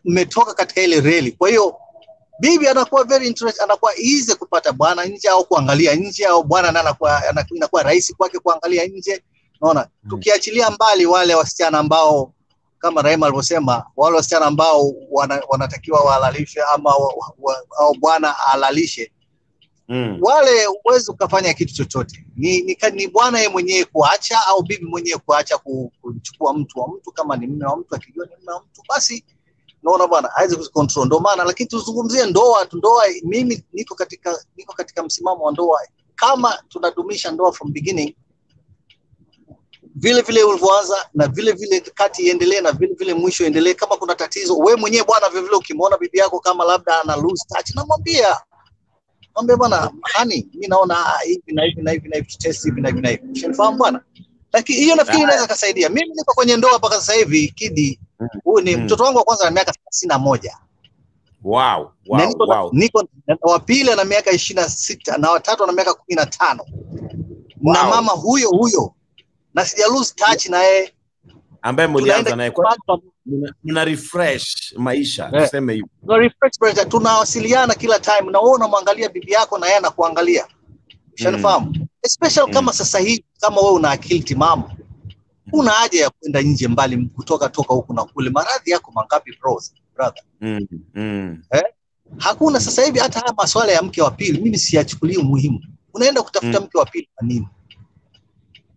mmetoka katika ile reli. Kwa hiyo bibi anakuwa very interested, anakuwa easy kupata bwana nje au kuangalia nje, au bwana naye inakuwa rahisi kwake kuangalia nje. Unaona, tukiachilia mbali wale wasichana ambao kama Rahima alivyosema, wale wasichana ambao wanatakiwa wahalalishe ama au bwana alalishe. Wale uwezo ukafanya kitu chochote. Ni bwana yeye mwenyewe kuacha au bibi mwenyewe kuacha kuchukua mtu wa mtu, kama ni mume wa mtu, akijua ni mume wa mtu basi naona bwana haiwezi kucontrol. Ndio maana, lakini tuzungumzie ndoa. Mimi niko katika msimamo wa ndoa. Kama tunadumisha ndoa from beginning, vile vile ulivyoanza na vile vile kati iendelee na vile vile mwisho endelee. Kama kuna tatizo, wewe mwenyewe bwana vile vile ukimwona bibi yako kama labda ana lose touch, namwambia bwana hani mimi naona hivi na hivi na hivi na hivi, test hivi na hivi na hivi. Ushafahamu bwana? Lakini hiyo nafikiri inaweza kusaidia. Mimi niko kwenye ndoa mpaka sasa hivi Kidi. Huyu ni mtoto wangu wa kwanza na miaka 31. Wow. Niko wa pili ana miaka 26 na watatu ana miaka 15. Na mama huyo na sija lose touch na yeye ambaye mlianza naye kwa mna refresh maisha, tuseme hivyo. No refresh brother, tunawasiliana kila time na wewe unamwangalia bibi yako na yeye anakuangalia. Ushanifahamu? Especially kama sasa hivi kama wewe una akili timamu. Una haja ya kwenda nje mbali kutoka huku na kule. Maradhi yako mangapi brother? Hakuna sasa hivi hata haya masuala ya mke wa pili mimi siyachukulie muhimu. Unaenda kutafuta mke wa pili kwa nini?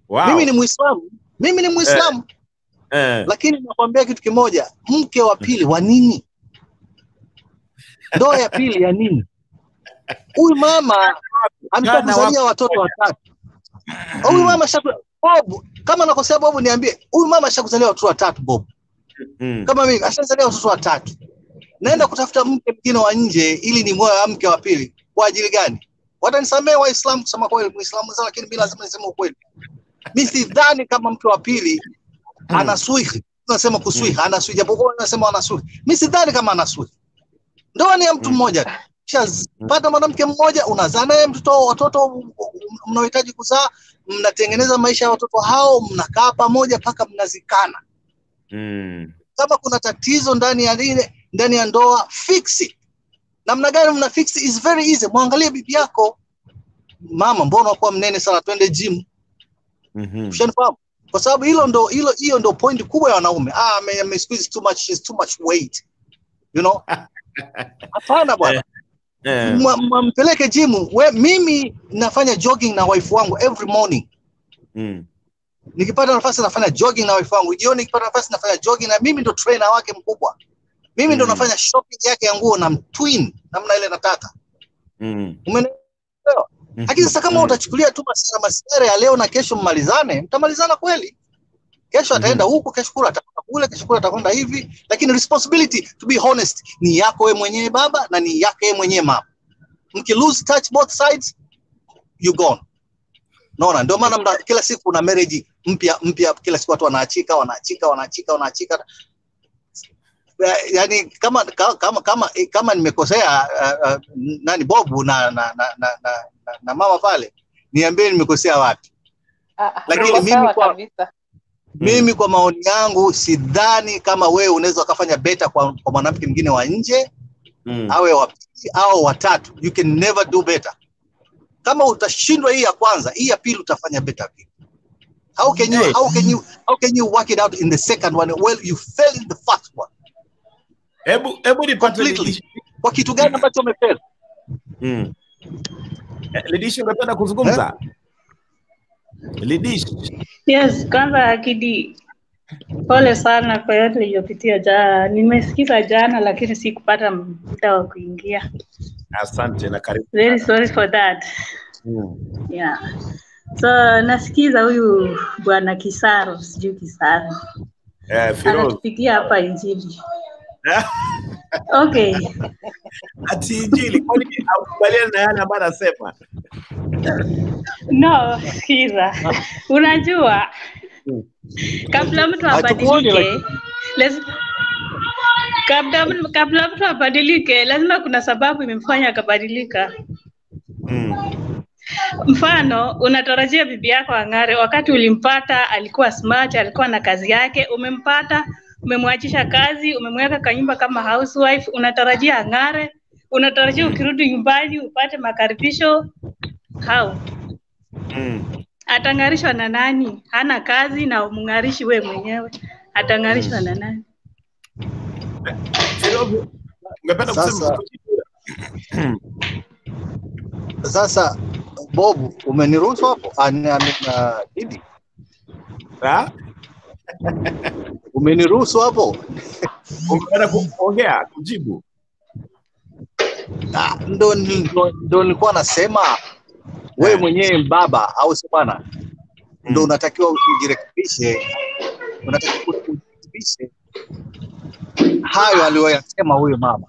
Wow. Mimi ni Muislamu. Lakini nakwambia kitu kimoja, mke wa pili wa nini? Ndoa ya pili ya nini? Huyu mama amekuzalia watoto watatu. Huyu mama Bob, kama nakosea Bob niambie, huyu mama ashakuzalia watoto watatu Bob. Kama mimi ashakuzalia watoto watatu. Naenda kutafuta mke mwingine wa nje ili ni moyo mke wa pili. Kwa ajili gani? Watanisamee Waislamu kusema kweli, Muislamu sana, lakini bila lazima niseme ukweli. Mimi sidhani kama mke wa pili anaswihi. Tunasema kuswihi, anaswihi japokuwa tunasema anaswihi. Mimi sidhani kama anaswihi. Ndoa ni ya mtu mmoja. Pata mwanamke mmoja, unazaa naye watoto mnaohitaji kuzaa, mnatengeneza maisha ya watoto hao, mnakaa pamoja mpaka mnazikana. Kama kuna tatizo ndani ya ndoa, fix it. Namna gani mna fix it is very easy. Muangalie bibi yako. Mama, mbona uko mnene sana, twende gym. Ushanifahamu? Kwa sababu hiyo ndo point kubwa ya wanaume. Me squeeze too much, she's too much weight. You know? Hapana bwana. Mpeleke gym. Mimi nafanya jogging na wife wangu every morning. Nikipata nafasi nafanya jogging na wife wangu. Jioni nikipata nafasi nafanya jogging, na mimi ndo trainer wake mkubwa. Mimi ndo nafanya shopping yake ya nguo na twin namna ile nataka. Umeelewa? Lakini sasa kama utachukulia tu masara ya leo na kesho mmalizane, mtamalizana kweli. Kesho ataenda huko, kesho kula atakwenda kule, kesho kula atakwenda hivi, lakini responsibility to be honest ni yako wewe mwenyewe baba na ni yake yeye mwenyewe mama. Mki lose touch both sides, you gone. Naona ndio maana kila siku kuna marriage mpya kila siku watu wanaachika. Yani kama nimekosea nani Bobu na mama pale, niambie nimekosea wapi. Lakini mimi kwa maoni yangu sidhani kama wewe unaweza kufanya better kwa mwanamke mwingine wa nje, awe wa pili au watatu. You can never do better. Kama utashindwa hii ya kwanza, hii ya pili utafanya better pia. How can you work it out in the second one? Well, you failed in the first one. Hebu nipate kwa kitu gani ambacho umefail? Lidish, ungependa kuzungumza? Lidish. Yes, kwanza Kidi, pole sana kwa yote niliyopitia jana. Nimesikiza jana lakini sikupata muda wa kuingia. Asante na karibu. Very sorry for that. Yeah. So nasikiza huyu bwana Kisaro, sijui Kisaro. Anatupigia hapa Injili. Okay. Ati Injili, kwani akubaliana na yana ambayo anasema? No, sikiza. Unajua kabla mtu abadilike, kabla mtu abadilike lazima kuna sababu imemfanya akabadilika. Mfano, unatarajia bibi yako ang'are, wakati ulimpata alikuwa smart, alikuwa na kazi yake, umempata, umemwachisha kazi, umemweka kwa nyumba kama housewife, unatarajia ang'are, unatarajia ukirudi nyumbani upate makaribisho. How? Atang'arishwa na nani? Hana kazi na umng'arishi we mwenyewe. Atang'arishwa na nani? Sasa Bob, umeniruhusu hapo? Didi. Umeniruhusu hapo? Unataka kuongea, kujibu? Ndo nilikuwa nasema wewe mwenyewe baba au si bwana? Ndo unatakiwa ujirekebishe. Unatakiwa ujirekebishe hayo aliyoyasema huyo mama.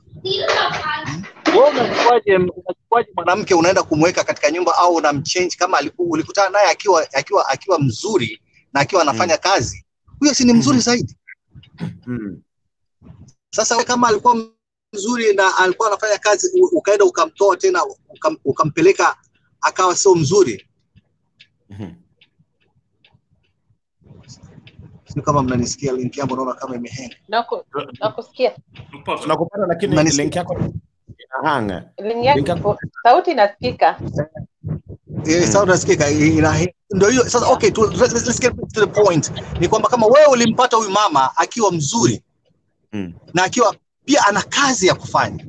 Wewe unachukuaje mwanamke unaenda kumweka katika nyumba au unamchange kama ulikutana naye akiwa mzuri na akiwa anafanya kazi? Huyo si ni mzuri zaidi? Sasa kama alikuwa mzuri na alikuwa anafanya kazi ukaenda ukamtoa tena ukampeleka akawa sio mzuri. Sio kama mnanisikia, link yangu naona kama imehang. Nakusikia. Tunakupata lakini link yako inahanga. Link yako sauti inasikika. Sauti inasikika. Ndio hiyo sasa. Okay, let's get to the point. Ni kwamba kama wewe ulimpata huyu mama akiwa mzuri na akiwa pia ana kazi ya kufanya,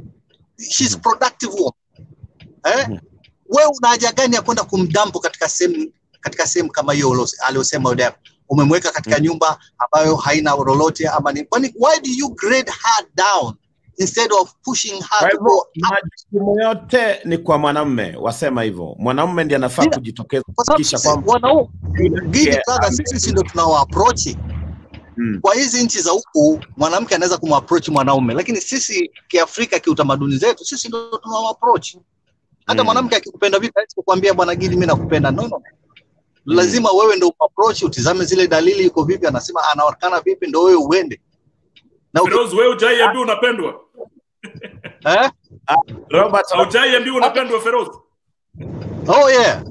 she's productive woman. Wewe una haja gani ya kwenda kumdampo katika sehemu kama hiyo aliyosema yule? Umemweka katika nyumba ambayo haina lolote ama ni kwani? Why do you grade her down instead of pushing her to go? Majukumu yote ni kwa mwanamume, wasema hivyo. Mwanamume ndiye anafaa kujitokeza kisha kwamba sisi ndio tunao approach. Kwa hizi nchi za huku mwanamke anaweza kumapproach mwanaume, lakini sisi Kiafrika kiutamaduni zetu sisi ndio tunao approach. Hata mwanamke akikupenda vipi hawezi kukuambia bwana Gidi mimi nakupenda. No. Lazima wewe ndio approach, utizame zile dalili iko vipi, anasema anaonekana vipi, ndio wewe uende. Na wewe hujaiambiwa unapendwa. Robert, hujaiambiwa unapendwa Feroz? Oh yeah.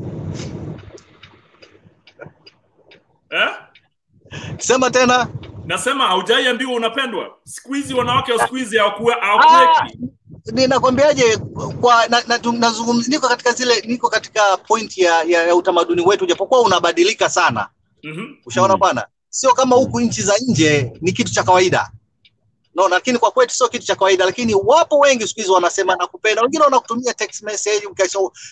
Sema tena. Nasema hujaiambiwa unapendwa. Siku hizi wanawake wa siku hizi hawakuweki. Ninakwambiaje, kwa nazungumzia niko katika point ya utamaduni wetu, japokuwa unabadilika sana. Ushaona bwana, sio kama huku nchi za nje ni kitu cha kawaida. No, lakini kwa kwetu sio kitu cha kawaida, lakini wapo wengi siku hizi wanasema nakupenda. Wengine wanakutumia text message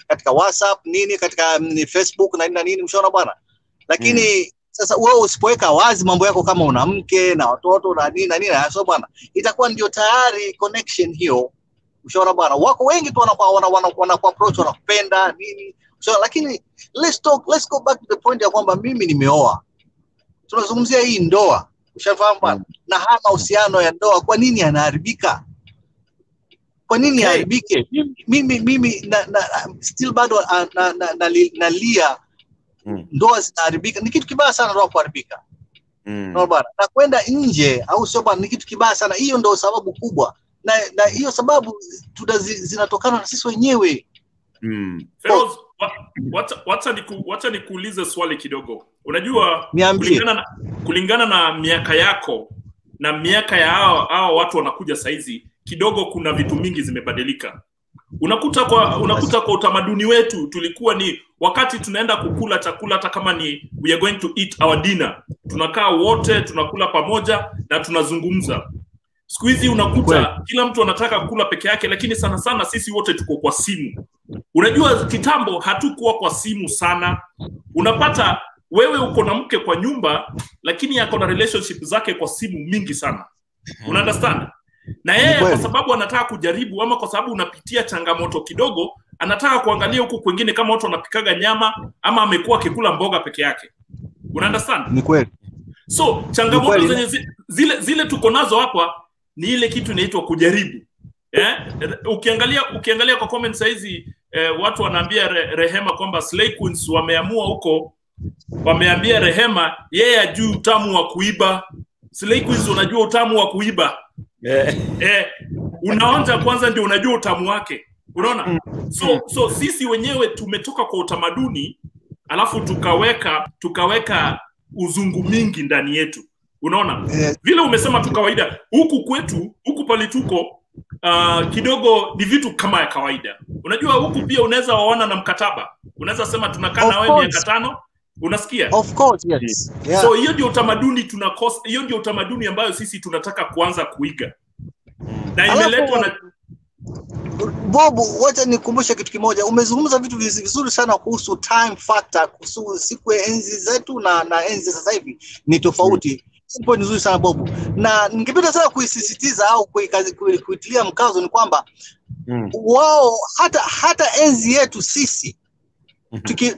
katika WhatsApp nini, katika Facebook na nini, ushaona bwana. Lakini sasa wewe usipoweka wazi mambo yako kama una mke na watoto na nini sio bwana, itakuwa ndio tayari connection hiyo. Ushaona bwana, wako wengi tu wana approach, wanapenda nini. So lakini let's go back to the point ya kwamba mimi nimeoa. Tunazungumzia hii ndoa. Ushafahamu bwana? Na haya mahusiano ya ndoa kwa nini yanaharibika? Kwa nini yaharibike? Mimi still bado nalia. Ndoa zinaharibika. Ni kitu kibaya sana ndoa kuharibika. No bwana. Na kwenda nje au sio bwana, ni kitu kibaya sana. Hiyo ndio sababu kubwa. Na hiyo sababu zinatokana na sisi wenyewe. Feroz, wacha nikuulize swali kidogo. Unajua kulingana na miaka yako na miaka ya hao watu wanakuja saizi, kidogo kuna vitu mingi zimebadilika. Unakuta kwa utamaduni wetu tulikuwa ni wakati tunaenda kukula chakula, hata kama ni we are going to eat our dinner, tunakaa wote tunakula pamoja na tunazungumza. Siku hizi unakuta kila mtu anataka kula peke yake, lakini sana sana sisi wote tuko kwa simu. Unajua kitambo hatukuwa kwa simu sana. Unapata wewe uko na mke kwa nyumba, lakini yako na relationship zake kwa simu mingi sana. Una understand? Na yeye kwa sababu anataka kujaribu, ama kwa sababu unapitia changamoto kidogo, anataka kuangalia huko kwingine kama watu wanapikaga nyama ama amekuwa akikula mboga peke yake. Una understand? Ni kweli. So changamoto zenye zile tuko nazo hapa ni ile kitu inaitwa kujaribu. Ukiangalia kwa comments hizi watu wanaambia Rehema kwamba Slay Queens wameamua huko, wameambia Rehema yeye ajui utamu wa kuiba. Slay Queens unajua utamu wa kuiba. Unaonja kwanza ndio unajua utamu wake. Unaona? So sisi wenyewe tumetoka kwa utamaduni alafu tukaweka uzungu mingi ndani yetu. Unaona? Vile umesema tu kawaida. Huku kwetu, huku pale tuko kidogo ni vitu kama ya kawaida. Unajua huku pia unaweza waona na mkataba. Unaweza sema tunakaa na wewe miaka 5. Unasikia? Of course, yes. Yeah. So hiyo ndio utamaduni tunakosa, hiyo ndio utamaduni ambayo sisi tunataka kuanza kuiga. Na imeletwa na Bob, wacha nikumbushe kitu kimoja. Umezungumza vitu vizuri sana kuhusu time factor, kuhusu siku ya enzi zetu na enzi sasa hivi ni tofauti. Point nzuri sana Bob. Na ningependa sana kuisisitiza au kuitilia mkazo ni kwamba wao hata enzi yetu sisi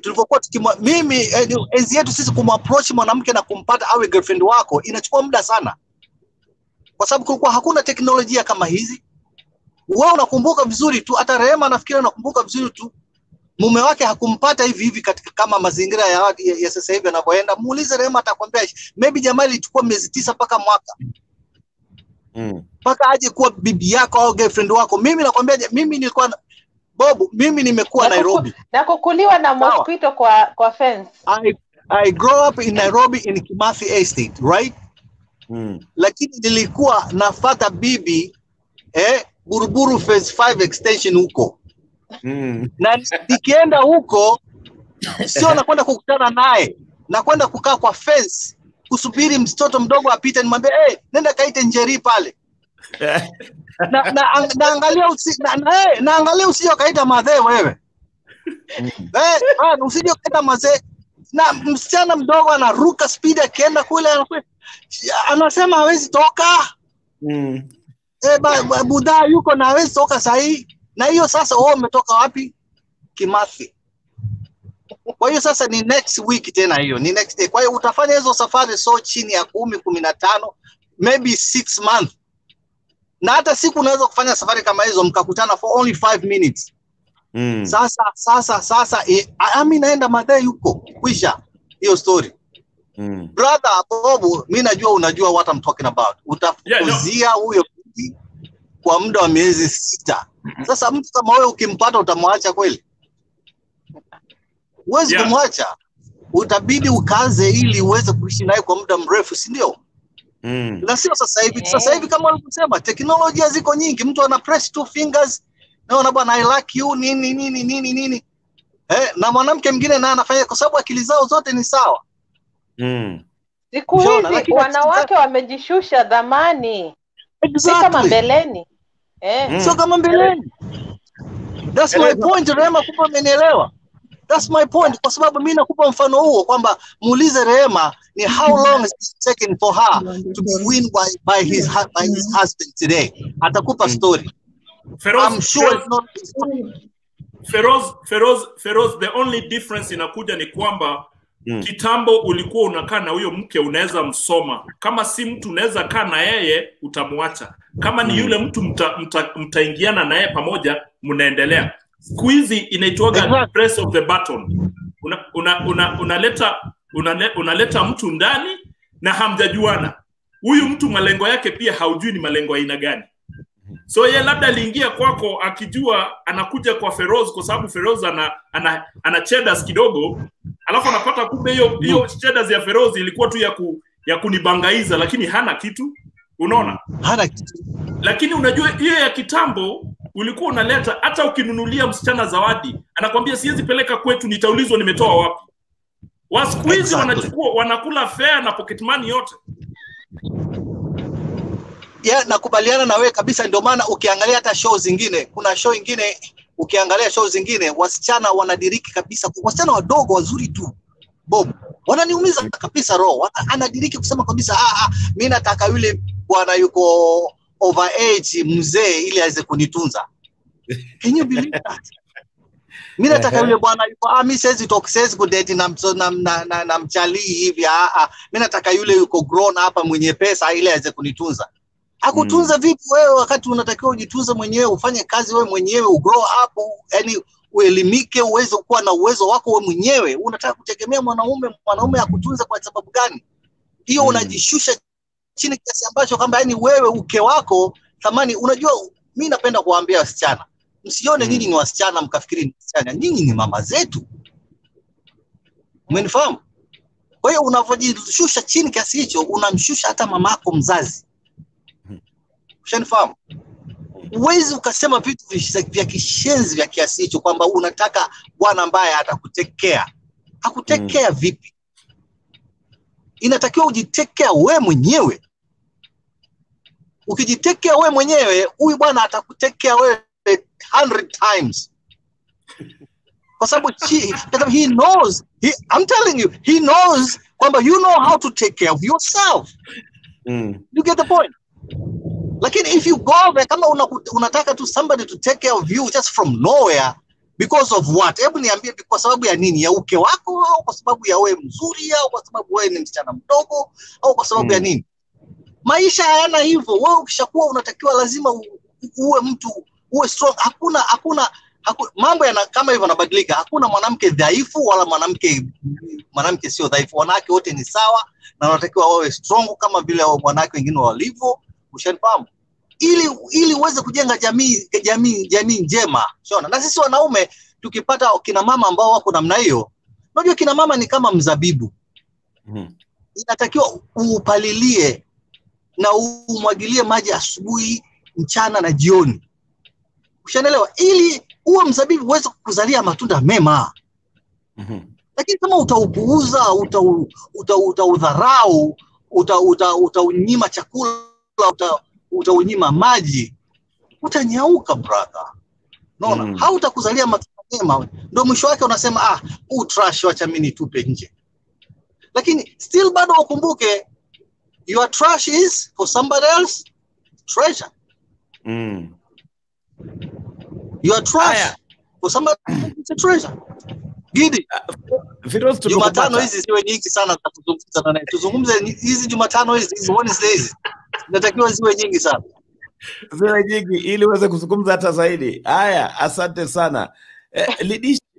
tulipokuwa mimi enzi yetu sisi kumapproach mwanamke na kumpata awe girlfriend wako inachukua muda sana. Kwa sababu kulikuwa hakuna teknolojia kama hizi. Wao unakumbuka vizuri tu, hata Rehema nafikiri unakumbuka vizuri tu, mume wake hakumpata hivi katika kama mazingira ya sasa hivi anavyoenda. Muulize Rehema atakwambia maybe jamaa ilichukua miezi 9 mpaka mwaka. Mpaka aje kuwa bibi yako au girlfriend wako. Mimi nakwambia mimi nilikuwa Bob, mimi nimekuwa Nairobi. Na kukuliwa na mosquito kwa fence. I grew up in Nairobi in Kimathi Estate, right? Lakini nilikuwa nafuata bibi Buruburu phase 5 extension huko. Na nikienda huko sio nakwenda kukutana naye, nakwenda kukaa kwa fence kusubiri mtoto mdogo apite nimwambie nenda kaite Njeri pale. Naangalia usije kaita madhe wewe. Usije kaita madhe. Na msichana mdogo anaruka speed akienda kule anasema hawezi toka. Buda yuko na hawezi toka sahi. Na hiyo sasa wao umetoka wapi? Kimathi. Kwa hiyo sasa ni next week tena hiyo, ni next day. Kwa hiyo utafanya hizo safari so chini ya 10, 15, maybe 6 months. Na hata siku unaweza kufanya safari kama hizo mkakutana for only 5 minutes. Sasa ami naenda madai huko kwisha hiyo story. Brother Bob, mimi najua unajua what I'm talking about. Utafukuzia huyo kwa muda wa miezi 6. Sasa mtu kama wewe ukimpata utamwacha kweli? Huwezi kumwacha. Utabidi ukaze ili uweze kuishi naye kwa muda mrefu, si ndio? Na sio sasa hivi. Sasa hivi kama ulivyosema teknolojia ziko nyingi, mtu ana press 2 fingers naona bwana I like you nini. Na mwanamke mwingine na anafanya kwa sababu akili zao zote ni sawa. Siku hizi wanawake wamejishusha dhamani. Si kama mbeleni. Sio kama mbeleni. That's my point, Rehema, kumbe umenielewa. That's my point, kwa sababu mimi nakupa mfano huo kwamba muulize Rehema ni how long is it taken for her to be win by his husband today. Atakupa story. I'm sure it's not Feroz, the only difference inakuja ni kwamba kitambo ulikuwa unakaa na huyo mke unaweza msoma. Kama si mtu unaweza kaa na yeye utamwacha. Kama ni yule mtu mtaingiana na yeye pamoja mnaendelea. Siku hizi inaitwaga press of the button. Unaleta mtu ndani na hamjajuana. Huyu mtu malengo yake pia haujui ni malengo aina gani. So yeye labda aliingia kwako akijua anakuja kwa Feroz kwa sababu Feroz ana cheddars kidogo, alafu anapata kumbe hiyo cheddars ya Feroz ilikuwa tu ya kunibangaiza lakini hana kitu. Unaona? Hana kitu. Lakini unajua hiyo ya kitambo ulikuwa unaleta, hata ukinunulia msichana zawadi anakwambia siwezi peleka kwetu, nitaulizwa nimetoa wapi. Wasikuizi wanachukua wanakula fare na pocket money yote. Nakubaliana na wewe kabisa. Ndio maana ukiangalia hata show zingine, kuna show nyingine ukiangalia show zingine wasichana wanadiriki kabisa, wasichana wadogo wazuri tu Bob, wananiumiza kabisa roho. Anadiriki kusema kabisa mimi nataka yule bwana yuko over age mzee ili aweze kunitunza. Can you believe that? Mimi nataka yule bwana yuko mimi siwezi talk, siwezi kudate na mchali hivi. Mimi nataka yule yuko grown hapa mwenye pesa ili aweze kunitunza. Akutunza vipi wewe wakati unatakiwa ujitunze mwenyewe, ufanye kazi wewe mwenyewe, ugrow up, yani uelimike, uweze kuwa na uwezo wako wewe mwenyewe. Unataka kutegemea mwanaume akutunze kwa sababu gani? Hiyo unajishusha chini kiasi ambacho kwamba yani wewe uke wako thamani. Unajua mimi napenda kuwaambia wasichana, msione nyinyi ni wasichana mkafikiri ni wasichana, nyinyi ni mama zetu. Umenifahamu? Kwa hiyo unavojishusha chini kiasi hicho unamshusha hata mamako mzazi. Ushanifahamu? Uwezi ukasema vitu vya kishenzi vya kiasi hicho kwamba unataka bwana ambaye atakutekea. Hakutekea vipi? Inatakiwa ujitekea wewe mwenyewe. Ukijitekea wewe mwenyewe, huyu bwana atakutekea wewe 100 times. Kwa sababu he knows, I'm telling you, he knows kwamba you know how to take care of yourself. You get the point? Lakini if you go there, kama unataka tu somebody to take care of you just from nowhere, because of what? Hebu niambie, kwa sababu ya nini? Ya uke wako, au kwa sababu ya wewe mzuri, au kwa sababu wewe ni msichana mdogo, au kwa sababu ya nini? Maisha hayana hivyo. Wewe ukishakuwa unatakiwa lazima uwe mtu, uwe strong. Hakuna mambo kama hivyo yanabadilika. Hakuna mwanamke dhaifu wala mwanamke sio dhaifu. Wanawake wote ni sawa na wanatakiwa wawe strong kama vile wanawake wengine walivyo. Ushanifahamu? Ili uweze kujenga jamii njema. Unaona? Na sisi wanaume tukipata kina mama ambao wako namna hiyo, unajua kina mama ni kama mzabibu. Inatakiwa upalilie na umwagilie maji asubuhi, mchana na jioni. Ushanielewa? Ili uwe mzabibu uweze kukuzalia matunda mema. Lakini kama utaupuuza, utaudharau, utaunyima chakula, utaunyima maji, utanyauka brother. Unaona? Hautakuzalia matunda mema. Ndio mwisho wake unasema trash, wacha mimi nitupe nje. Lakini still bado ukumbuke, your trash is for somebody else treasure. Your trash for somebody else treasure. Gidi. Jumatano hizi ziwe nyingi sana za kuzungumza na naye. Tuzungumze hizi Jumatano hizi Wednesdays. Natakiwa ziwe nyingi sana. Ziwe nyingi ili uweze kuzungumza hata zaidi. Haya, asante sana.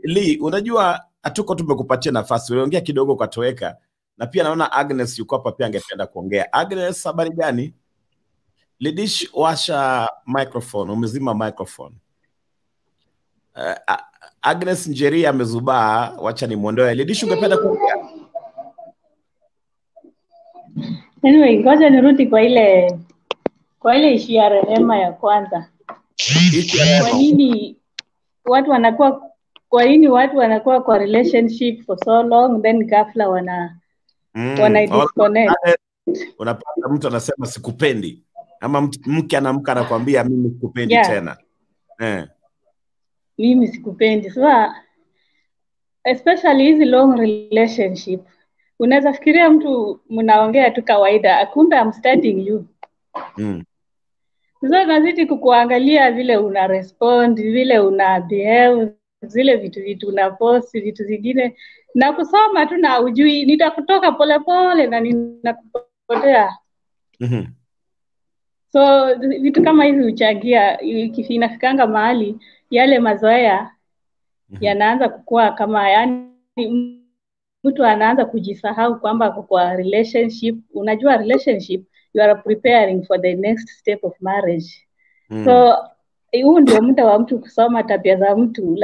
Lee, unajua hatuko tumekupatia nafasi. Uliongea kidogo ukatoweka. Na pia naona Agnes yuko hapa pia angependa kuongea. Agnes, habari gani? Lidish, washa microphone, umezima microphone. Agnes Njeri amezubaa, wacha nimuondoe. Lidish, ungependa kuongea? Anyway, ngoja nirudi kwa ile issue ya Rehema ya kwanza. Kwa nini watu wanakuwa kwa relationship for so long then ghafla wana disconnect? Unapata mtu anasema sikupendi, ama mke anamka anakuambia mimi sikupendi tena. Mimi sikupendi. So especially hizi long relationship, unaweza fikiria mtu mnaongea tu kawaida, kumbe I'm studying you. Sasa nazidi kukuangalia vile una respond, vile una behave, zile vitu una post, vitu zingine na kusoma tu na ujui, nitakutoka polepole na ninakupotea. So vitu kama hizi uchangia, inafikanga mahali yale mazoea yanaanza kukua, kama yani mtu anaanza kujisahau kwamba kwa relationship. Unajua relationship, you are preparing for the next step of marriage. So huu ndio muda wa mtu kusoma tabia za mtu.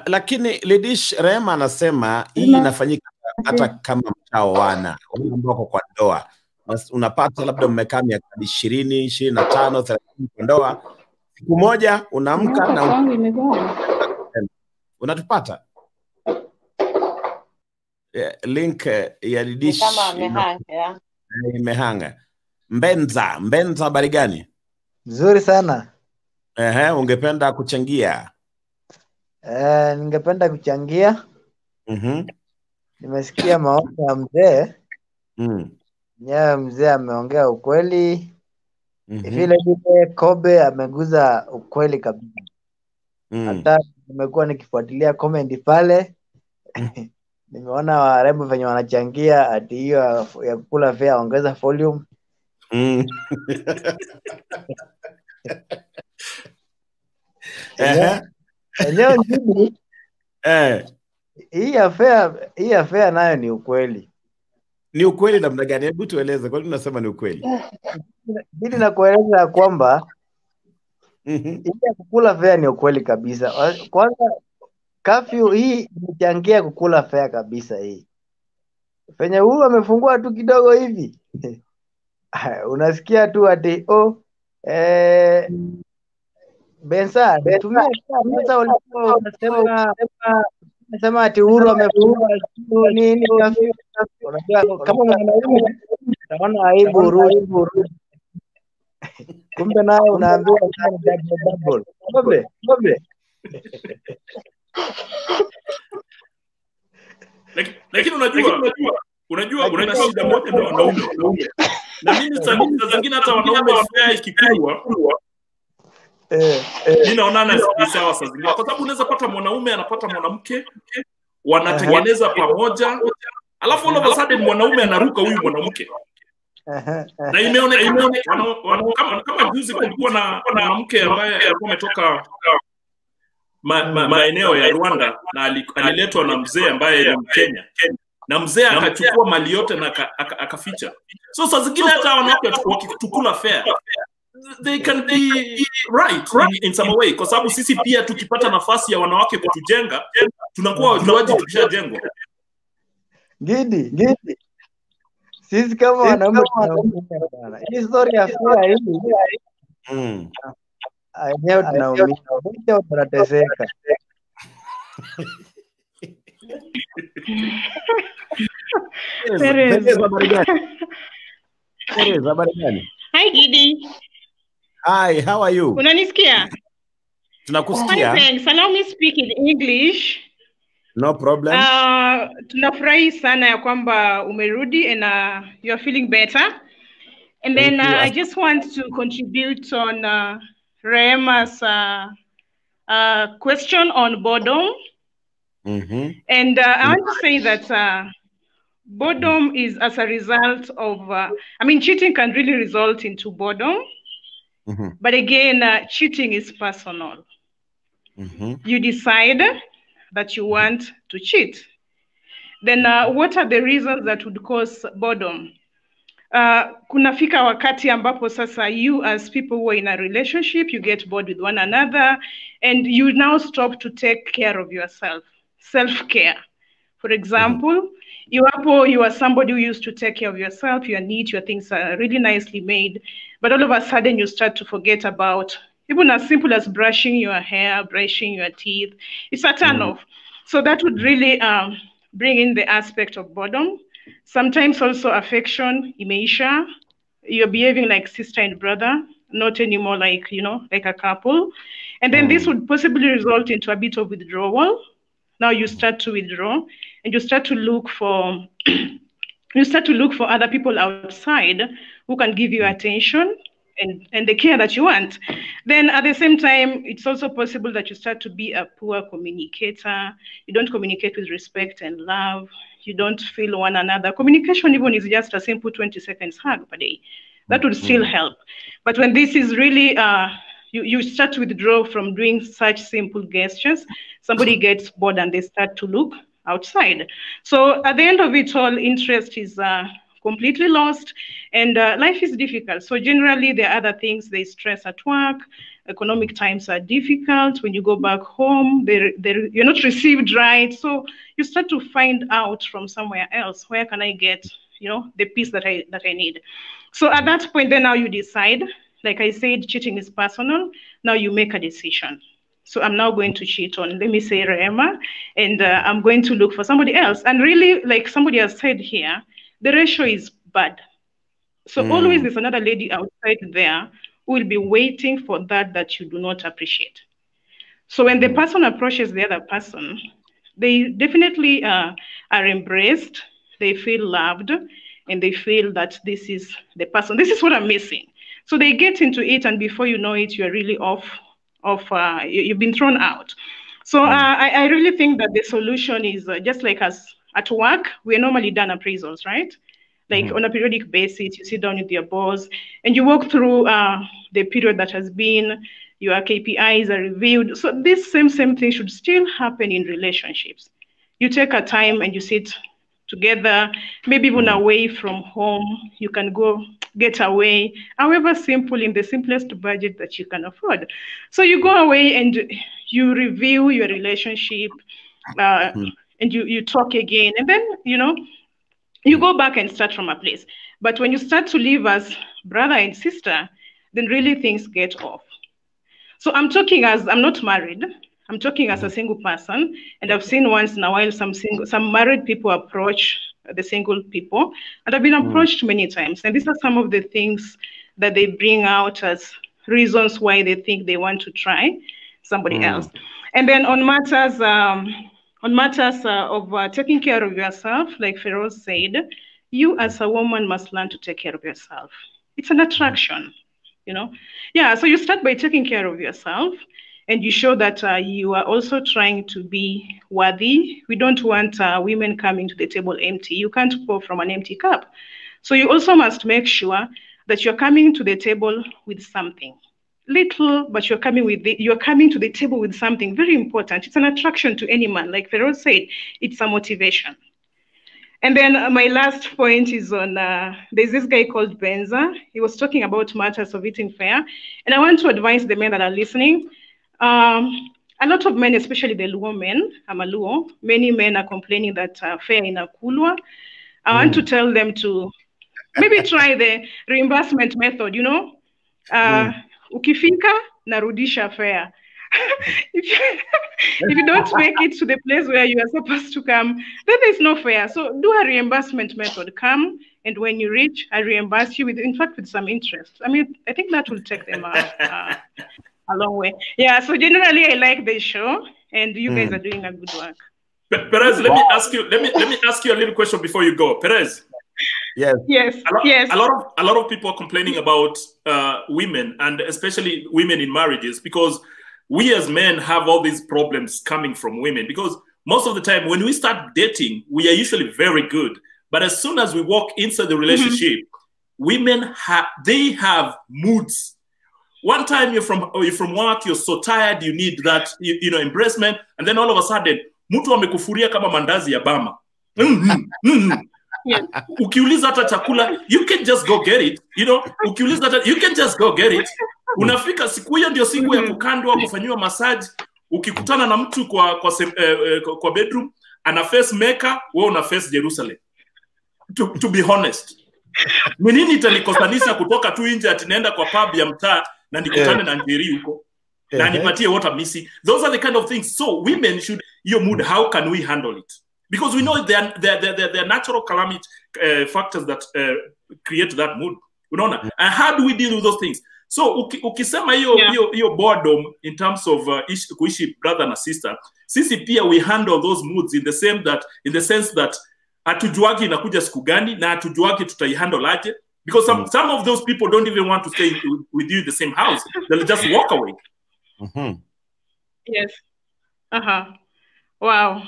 Lakini Lidish, Rehema anasema hii inafanyika hata kama mtaoana, wale ambao kwa ndoa. Unapata labda mmekaa miaka 20, 25, 30 kwa ndoa. Siku moja unaamka na unatupata link ya Lidish imehanga. Mbenza, habari gani? Nzuri sana. Ungependa kuchangia? Ningependa kuchangia. Nimesikia maoni ya mzee. Nyewe mzee ameongea ukweli. Vile Kobe ameguza ukweli kabisa. Hata nimekuwa nikifuatilia comment pale. Nimeona warembo venye wanachangia ati hiyo ya kukula fea ongeza volume. Enyewe Ngidi, hii affair nayo ni ukweli. Ni ukweli namna gani? Hebu tueleze, kwa nini unasema ni ukweli? Ngidi nakueleza kwamba hii ya kukula fare ni ukweli kabisa. Kwanza curfew hii imechangia kukula fare kabisa hii. Penye huyu amefungua tu kidogo hivi. Unasikia tu ati Bensa, tumia Bensa walikuwa unasema ati Uhuru amefungua nini curfew. Unajua kama mwanaume utaona aibu Uhuru. Kumbe naye unaambiwa double. Lakini unajua shida moja na wanaume. Na mimi saa zingine hata wanaume fare ikikulwa mimi naona ni sawa saa zingine, kwa sababu unaweza pata mwanaume anapata mwanamke wanatengeneza pamoja, alafu all of a sudden mwanaume anaruka huyu mwanamke. Na imeonekana kama juzi kulikuwa na mwanamke ambaye alikuwa ametoka maeneo ya Rwanda na aliletwa na mzee ambaye ni Mkenya, na mzee akachukua mali yote na akaficha. So saa zingine hata wanawake wakitukula fare, they can be right in some way, kwa sababu sisi pia tukipata nafasi ya wanawake kutujenga tunakuwa wajuaji tukishajengwa. Ngidi, sisi kama wanaume tunaumia sana. Hii story ya fare hii enyewe tunaumia, tunateseka. Hi Gidi. Hi, how are you? Unanisikia? Tunakusikia. Thanks. Allow me speak in English. No problem. Tunafurahi sana ya kwamba umerudi and you are feeling better. And then I just want to contribute on Rehema's question on boredom. And I want to say that boredom is as a result of, cheating can really result into boredom. But again, cheating is personal. You decide that you want to cheat. Then what are the reasons that would cause boredom? Kunafika wakati ambapo sasa you as people who are in a relationship, you get bored with one another and you now stop to take care of yourself, self-care. For example, you are somebody who used to take care of yourself, you are neat, your things are really nicely made, but all of a sudden you start to forget about even as simple as brushing your hair, brushing your teeth. It's a turn off. So that would really bring in the aspect of boredom. Sometimes also affection, imeisha. You're behaving like sister and brother, not anymore like, like a couple. And then this would possibly result into a bit of withdrawal. Now you start to withdraw and you start to look for other people outside who can give you attention and the care that you want. Then at the same time, it's also possible that you start to be a poor communicator. You don't communicate with respect and love. You don't feel one another. Communication even is just a simple 20 seconds hug per day. That would still help. But when this is really, you start to withdraw from doing such simple gestures, somebody gets bored and they start to look outside. So at the end of it all, interest is completely lost and life is difficult. So generally there are other things, there's stress at work, economic times are difficult. When you go back home, you're not received right. So you start to find out from somewhere else, where can I get, the peace that I need. So at that point, then now you decide, like I said, cheating is personal. Now you make a decision. So I'm now going to cheat on, let me say, Rehema, and I'm going to look for somebody else. And really, like somebody has said here, the ratio is bad. So always there's another lady outside there who will be waiting for that you do not appreciate. So when the person approaches the other person, they definitely are embraced, they feel loved, and they feel that this is the person, this is what I'm missing. So they get into it, and before you know it, you're really you've been thrown out. So I really think that the solution is just like us at work, we're normally done appraisals, right? Like on a periodic basis, you sit down with your boss and you walk through the period that has been, your KPIs are reviewed. So this same thing should still happen in relationships. You take a time and you sit together, maybe even away from home. You can go get away, however simple, in the simplest budget that you can afford. So you go away and you review your relationship, and you talk again, and then, you know, you go back and start from a place. But when you start to live as brother and sister, then really things get off. So I'm talking as, I'm not married, I'm talking as a single person, and I've seen once in a while some married people approach the single people, and I've been approached many times. And these are some of the things that they bring out as reasons why they think they want to try somebody else. And then on matters of taking care of yourself, like Feroz said, you as a woman must learn to take care of yourself. It's an attraction, you know? Yeah, so you start by taking care of yourself, and you show that you are also trying to be worthy. We don't want women coming to the table empty. You can't pour from an empty cup. So you also must make sure that you're coming to the table with something. Little, but you're coming to the table with something very important. It's an attraction to any man. Like Feroz said, it's a motivation. And then my last point is on, there's this guy called Benza. He was talking about matters of eating fair. And I want to advise the men that are listening. A lot of men, especially the Luo men, I'm a Luo, many men are complaining that fair inakulwa. I want to tell them to maybe try the reimbursement method, you know? Ukifika, narudisha fair. If you don't make it to the place where you are supposed to come, then there's no fair. So do a reimbursement method. Come, and when you reach, I reimburse you with, in fact, with some interest. I mean, I think that will take them a long way. Yeah, so generally I like the show, and you guys are doing a good work. Perez, let me ask you a little question before you go. Perez. Yes. Yes. A lot of people are complaining about women, and especially women in marriages, because we as men have all these problems coming from women. Because most of the time when we start dating, we are usually very good. But as soon as we walk inside the relationship, women have moods. One time you're from work, you're so tired, you need that embracement, and then all of a sudden, mtu amekufuria kama mandazi ya bama. Ukiuliza hata chakula, you can just go get it. You know, ukiuliza hata, you can just go get it. Unafika siku hiyo ndio siku ya kukandwa, kufanyiwa massage. Ukikutana na mtu kwa bedroom, ana face maker, wewe una face Jerusalem. To be honest. Ni nini itanikosanisha kutoka tu nje ati naenda kwa pub ya mtaa na nikutane na njeri huko? Na nipatie what I'm missing. Those are the kind of things. So women should, your mood, how can we handle it? Because we know there are natural calamity factors that create that mood. Unaona? And how do we deal with those things? So ukisema hiyo boredom in terms of kuishi brother na sister, sisi pia we handle those moods in the sense that hatujuagi inakuja siku gani na hatujuagi tutaihandle aje, because some of those people don't even want to stay with you in the same house. They'll just walk away. Yes. Wow.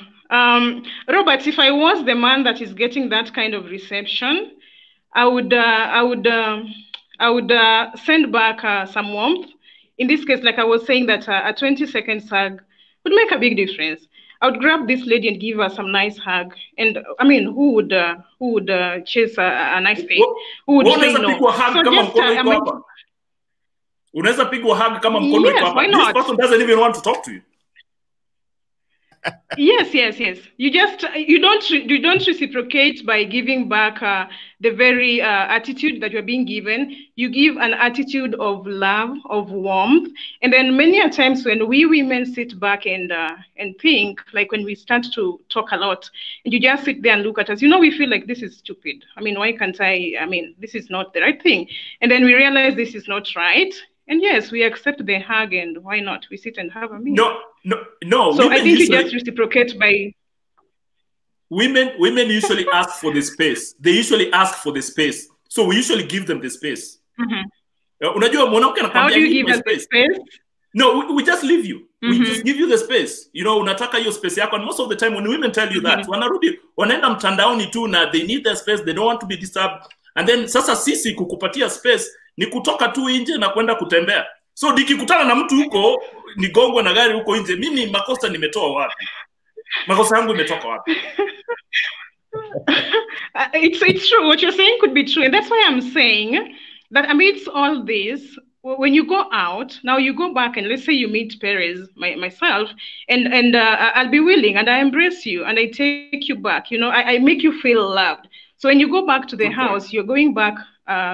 Robert, if I was the man that is getting that kind of reception, I would send back some warmth. In this case, like I was saying, that a 20-second hug would make a big difference. I would grab this lady and give her some nice hug. And I mean, who would chase a nice thing? Who would say no? Unaweza pigwa hug kama mkono iko hapa. This person doesn't even want to talk to you. Yes. You don't reciprocate by giving back the very attitude that you're being given. You give an attitude of love, of warmth, and then many a times when we women sit back and think, like when we start to talk a lot, and you just sit there and look at us, we feel like this is stupid. I mean, why can't this is not the right thing, and then we realize this is not right. And yes, we accept the hug, and why not? We sit and have a meal. No. So I think you just reciprocate by... Women usually ask for the space. They usually ask for the space. So we usually give them the space. How do you give us the space? No, we just leave you. We just give you the space. Unataka hiyo space yako. And most of the time when women tell you that, wanaenda mtandaoni tu na they need their space, they don't want to be disturbed. And then sasa sisi kukupatia space ni kutoka tu nje na kwenda kutembea. So nikikutana na mtu huko nigongwe na gari huko nje, mimi makosa nimetoa wapi? Makosa yangu imetoka wapi? It's true. What you're saying could be true, and that's why I'm saying that amidst all this, when you go out, now you go back and let's say you meet Perez, myself, and I'll be willing and I embrace you and I take you back. You know, I make you feel loved. So when you go back to the house, you're going back.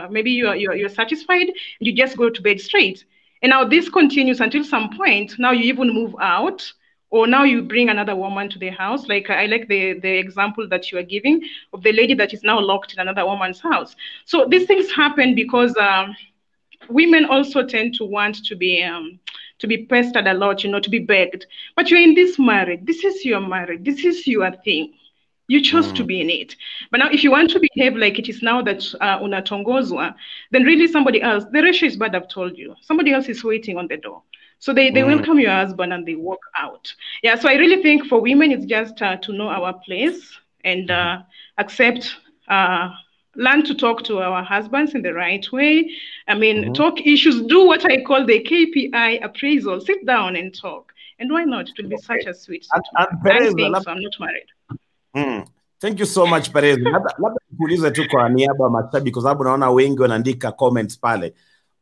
Maybe you're satisfied. You just go to bed straight. And now this continues until some point. Now you even move out, or now you bring another woman to the house. Like I like the example that you are giving of the lady that is now locked in another woman's house. So these things happen because women also tend to want to be pestered a lot, you know, to be begged. But you're in this marriage. This is your marriage. This is your thing. You chose to be in it. But now if you want to behave like it is now that unatongozwa, then really somebody else, the ratio is bad, I've told you. Somebody else is waiting on the door. So they welcome your husband and they walk out. Yeah, so I really think for women, it's just to know our place and accept, learn to talk to our husbands in the right way. I mean, talk issues, do what I call the KPI appraisal. Sit down and talk. And why not? It will be such a sweet situation. I'm not married. Thank you so much, Perez. Labda nikuulize tu kwa niaba ya mashabiki kwa sababu naona wengi wanaandika comments pale.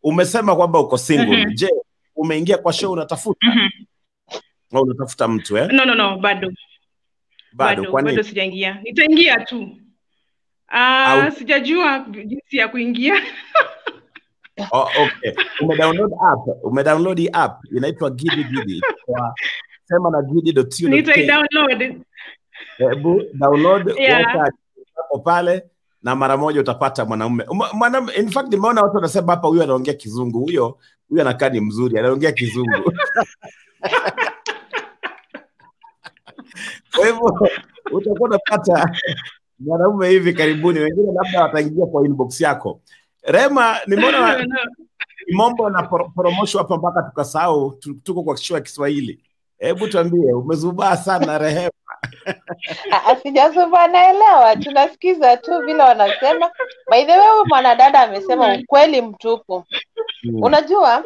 Umesema kwamba uko single. Je, umeingia kwa show unatafuta? Au unatafuta mtu No, bado sijaingia. Nitaingia tu. Sijajua jinsi ya kuingia. Okay. Umedownload the app inaitwa Gidi. Kwa sema na gidi.co.ke. Nitaidownload. Download weka pale na mara moja utapata mwanamume. In fact nimeona watu wanasema hapa huyu anaongea kizungu, huyo anakaa ni mzuri, anaongea kizungu. Kwa hivyo utakuwa unapata mwanamume hivi karibuni, wengine labda wataingia kwa inbox yako. Rema, nimeona mambo na promotion hapa mpaka tukasahau tuko kwa show ya Kiswahili. Hebu tuambie, umezubaa sana Rehema. Sijazubaa, naelewa, tunasikiza tu vile wanasema. By the way, mwanadada amesema ukweli mtupu. Unajua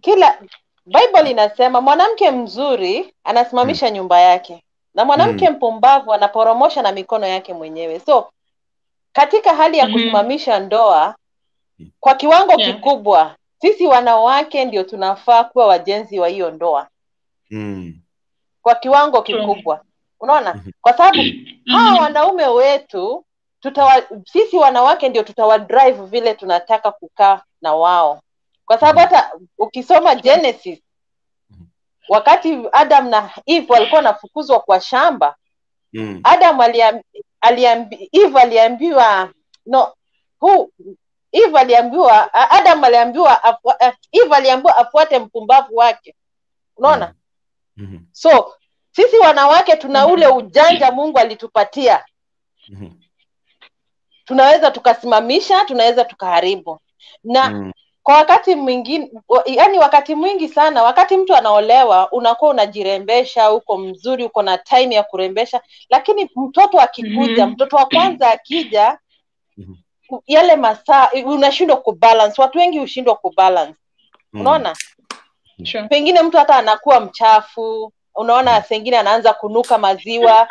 kila Bible inasema mwanamke mzuri anasimamisha nyumba yake na mwanamke mpumbavu anaporomosha na mikono yake mwenyewe. So katika hali ya kusimamisha ndoa kwa kiwango kikubwa, sisi wanawake ndio tunafaa kuwa wajenzi wa hiyo ndoa. Kwa kiwango kikubwa. Unaona? Kwa sababu hawa wanaume wetu sisi wanawake ndio tutawadrive vile tunataka kukaa na wao. Kwa sababu hata ukisoma Genesis, wakati Adam na Eve walikuwa wanafukuzwa kwa shamba, Adam Eve aliambiwa afuate mpumbavu wake. Unaona? So sisi wanawake tuna ule ujanja Mungu alitupatia. Tunaweza tukasimamisha, tunaweza tukaharibu. Na kwa wakati mwingine, yani wakati mwingi sana, wakati mtu anaolewa, unakuwa unajirembesha, uko mzuri, uko na time ya kurembesha, lakini mtoto akikuja, mtoto wa kwanza akija, yale masaa unashindwa kubalance. Watu wengi hushindwa kubalance. Unaona? Pengine mtu hata anakuwa mchafu, unaona, pengine anaanza kunuka maziwa.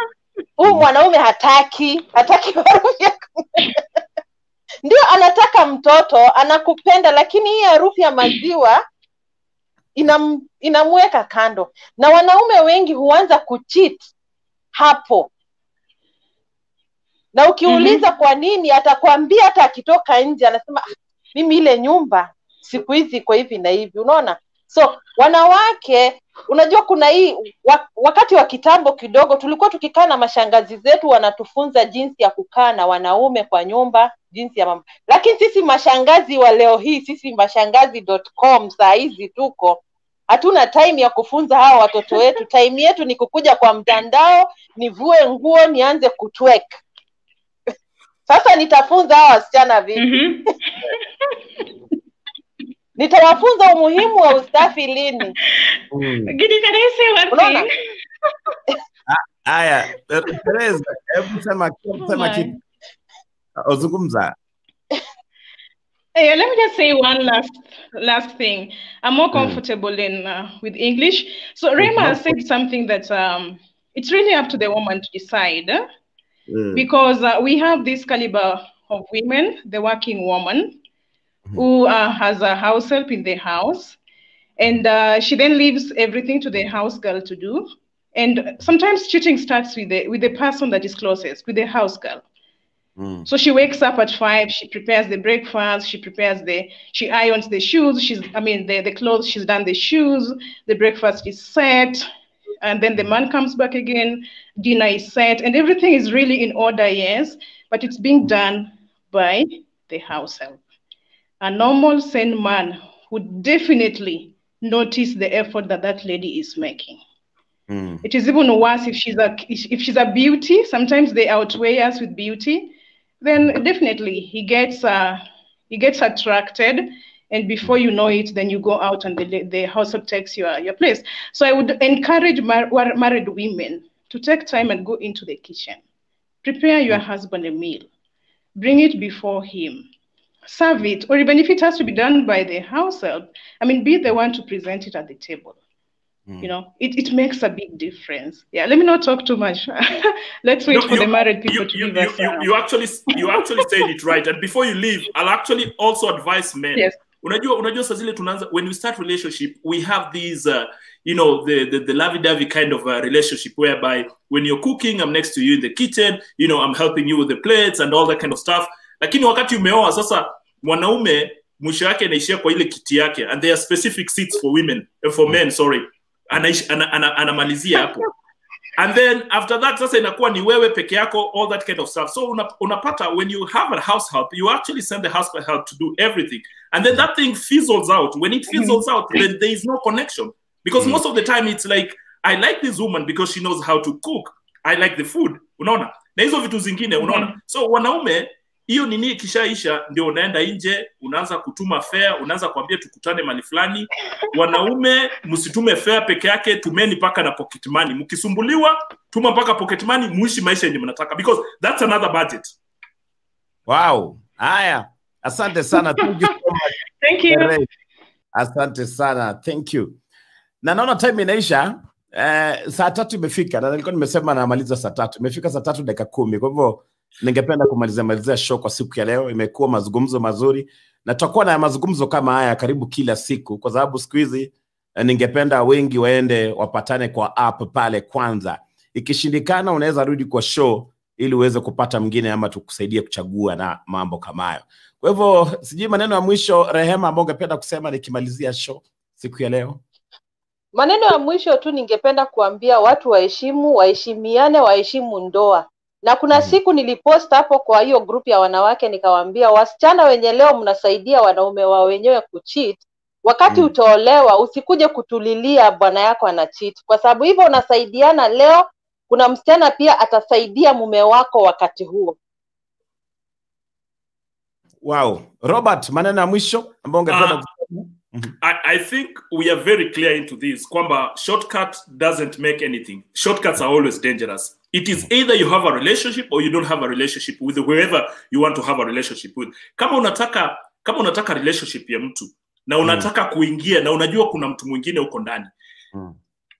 Huyu mwanaume hataki harufu ya ndio anataka mtoto, anakupenda, lakini hii harufu ya maziwa inamweka kando. Na wanaume wengi huanza kucheat hapo. Na ukiuliza kwa nini, atakwambia hata akitoka nje anasema mimi ile nyumba siku hizi kwa hivi na hivi. Unaona? So wanawake, unajua kuna hii wakati wa kitambo kidogo tulikuwa tukikaa na mashangazi zetu, wanatufunza jinsi ya kukaa na wanaume kwa nyumba, jinsi ya mambo. Lakini sisi mashangazi wa leo hii, sisi mashangazi.com saa hizi tuko, hatuna time ya kufunza hawa watoto wetu. Time yetu ni kukuja kwa mtandao, nivue nguo, nianze kutwerk. Sasa nitafunza hawa wasichana vipi? Nitawafunza umuhimu wa usafi lini? Gidi, can I say one thing? Aya, Teresa, hebu sema kitu. Uzungumza. Let me just say one last thing. I'm more comfortable in with English. So Rema has said something that it's really up to the woman to decide, because we have this caliber of women, the working woman, who has a house help in the house, and she then leaves everything to the house girl to do. And sometimes cheating starts with the person that is closest, with the house girl. So she wakes up at 5, she prepares the breakfast, she irons the shoes, the clothes, she's done the shoes, the breakfast is set, and then the man comes back again, dinner is set, and everything is really in order, yes, but it's being done by the house help. A normal, sane man would definitely notice the effort that lady is making. It is even worse if she's a beauty. Sometimes they outweigh us with beauty. Then definitely he gets attracted, and before you know it, then you go out and the household takes your place. So I would encourage married women to take time and go into the kitchen, prepare your husband a meal, bring it before him, serve it, or even if it has to be done by the house help, be the one to present it at the table. You know, it makes a big difference. Yeah, let me not talk too much. Let's wait for the married people to give us. You actually said it right. And before you leave, I'll actually also advise men. Yes. Unajua saa zile tunaanza, when we start relationship, we have these, the lovey-dovey kind of relationship whereby when you're cooking, I'm next to you in the kitchen, I'm helping you with the plates and all that kind of stuff. Lakini wakati umeoa sasa, mwanaume mwisho yake anaishia kwa ile kiti yake, and there are specific seats for women, for men, sorry. Anamalizia hapo. And then after that sasa inakuwa ni wewe peke yako, all that kind of stuff. So unapata when you have a house help, you actually send the house help to do everything, and then that thing fizzles out. When it fizzles out, then there is no connection, because most of the time it's like, I like this woman because she knows how to cook, I like the food, unaona, na hizo vitu zingine, unaona. So wanaume, hiyo nini kishaisha, ndio unaenda nje, unaanza kutuma fare, unaanza kuambia tukutane mali fulani. Wanaume msitume fare peke yake, tumeni paka na pocket money. Mkisumbuliwa, tuma paka pocket money, muishi maisha yenye mnataka, because that's another budget. Wow. Haya. Asante sana. Thank you so much. Thank you. Asante sana. Thank you. Na naona time inaisha. Saa 3 imefika. Na nilikuwa nimesema namaliza saa 3. Imefika saa 3 dakika 10. Kwa hivyo ningependa kumalizia show kwa siku ya leo. Imekuwa mazungumzo mazuri, na tutakuwa na mazungumzo kama haya karibu kila siku, kwa sababu siku hizi ningependa wengi waende wapatane kwa app pale kwanza. Ikishindikana unaweza rudi kwa show ili uweze kupata mwingine ama tukusaidie kuchagua na mambo kama hayo. Kwa hivyo sijui maneno ya mwisho Rehema ambao ungependa kusema nikimalizia show siku ya leo. Maneno ya mwisho tu ningependa kuambia watu waheshimiane, waheshimu ndoa. Na kuna siku nilipost hapo kwa hiyo group ya wanawake nikawaambia, wasichana wenye leo mnasaidia wanaume wao wenyewe kucheat, wakati utaolewa usikuje kutulilia bwana yako ana cheat, kwa sababu hivyo unasaidiana leo, kuna msichana pia atasaidia mume wako wakati huo. Wow. Robert, maneno ya mwisho ambao ungependa kusema? I think we are very clear into this, kwamba shortcut doesn't make anything. Shortcuts are always dangerous. It is either you have a relationship or you don't have a relationship with whoever you want to have a relationship with. Kama unataka relationship ya mtu na unataka kuingia na unajua kuna mtu mwingine uko ndani,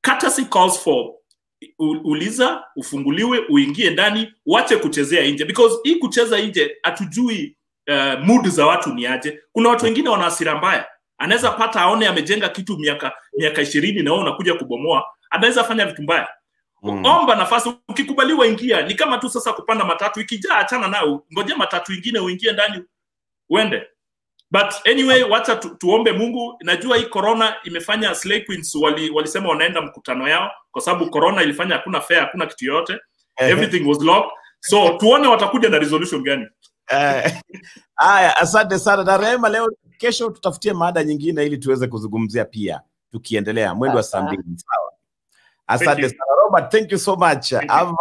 courtesy calls for uliza, ufunguliwe, uingie ndani, wache kuchezea nje, because hii kucheza nje hatujui mood za watu ni aje. Kuna watu wengine wana hasira mbaya. Anaweza pata aone amejenga kitu miaka 20 na wewe unakuja kubomoa, anaweza fanya vitu mbaya. Omba nafasi, ukikubaliwa ingia. Ni kama tu sasa kupanda matatu, ikijaa achana nao, ngoja matatu ingine uingie ndani uende. But anyway, wacha tuombe Mungu. Najua hii corona imefanya slay queens walisema wanaenda mkutano yao, kwa sababu corona ilifanya hakuna fare, hakuna kitu yote. Everything was locked. So tuone watakuja na resolution gani. Haya, asante sana. Na Rehema, leo kesho tutafutie mada nyingine ili tuweze kuzungumzia pia tukiendelea mwendo wa saa 2. Sawa. Asante sana Robert, thank you so much. Have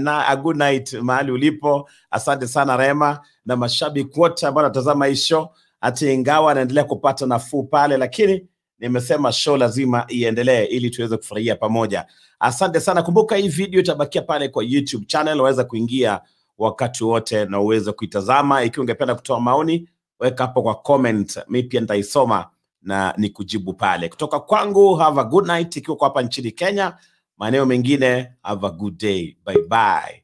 a good night mahali ulipo. Asante sana Rehema na mashabiki wote ambao wanatazama hii show. Hata ingawa anaendelea kupata nafuu pale, lakini nimesema show lazima iendelee ili tuweze kufurahia pamoja. Asante sana. Kumbuka hii video itabakia pale kwa YouTube channel, waweza kuingia wakati wote na uweze kuitazama. Ikiwa ungependa kutoa maoni, weka hapo kwa comment, mimi pia nitaisoma na nikujibu pale. Kutoka kwangu, have a good night ikiwa kwa hapa nchini Kenya. Maeneo mengine, have a good day. Bye bye.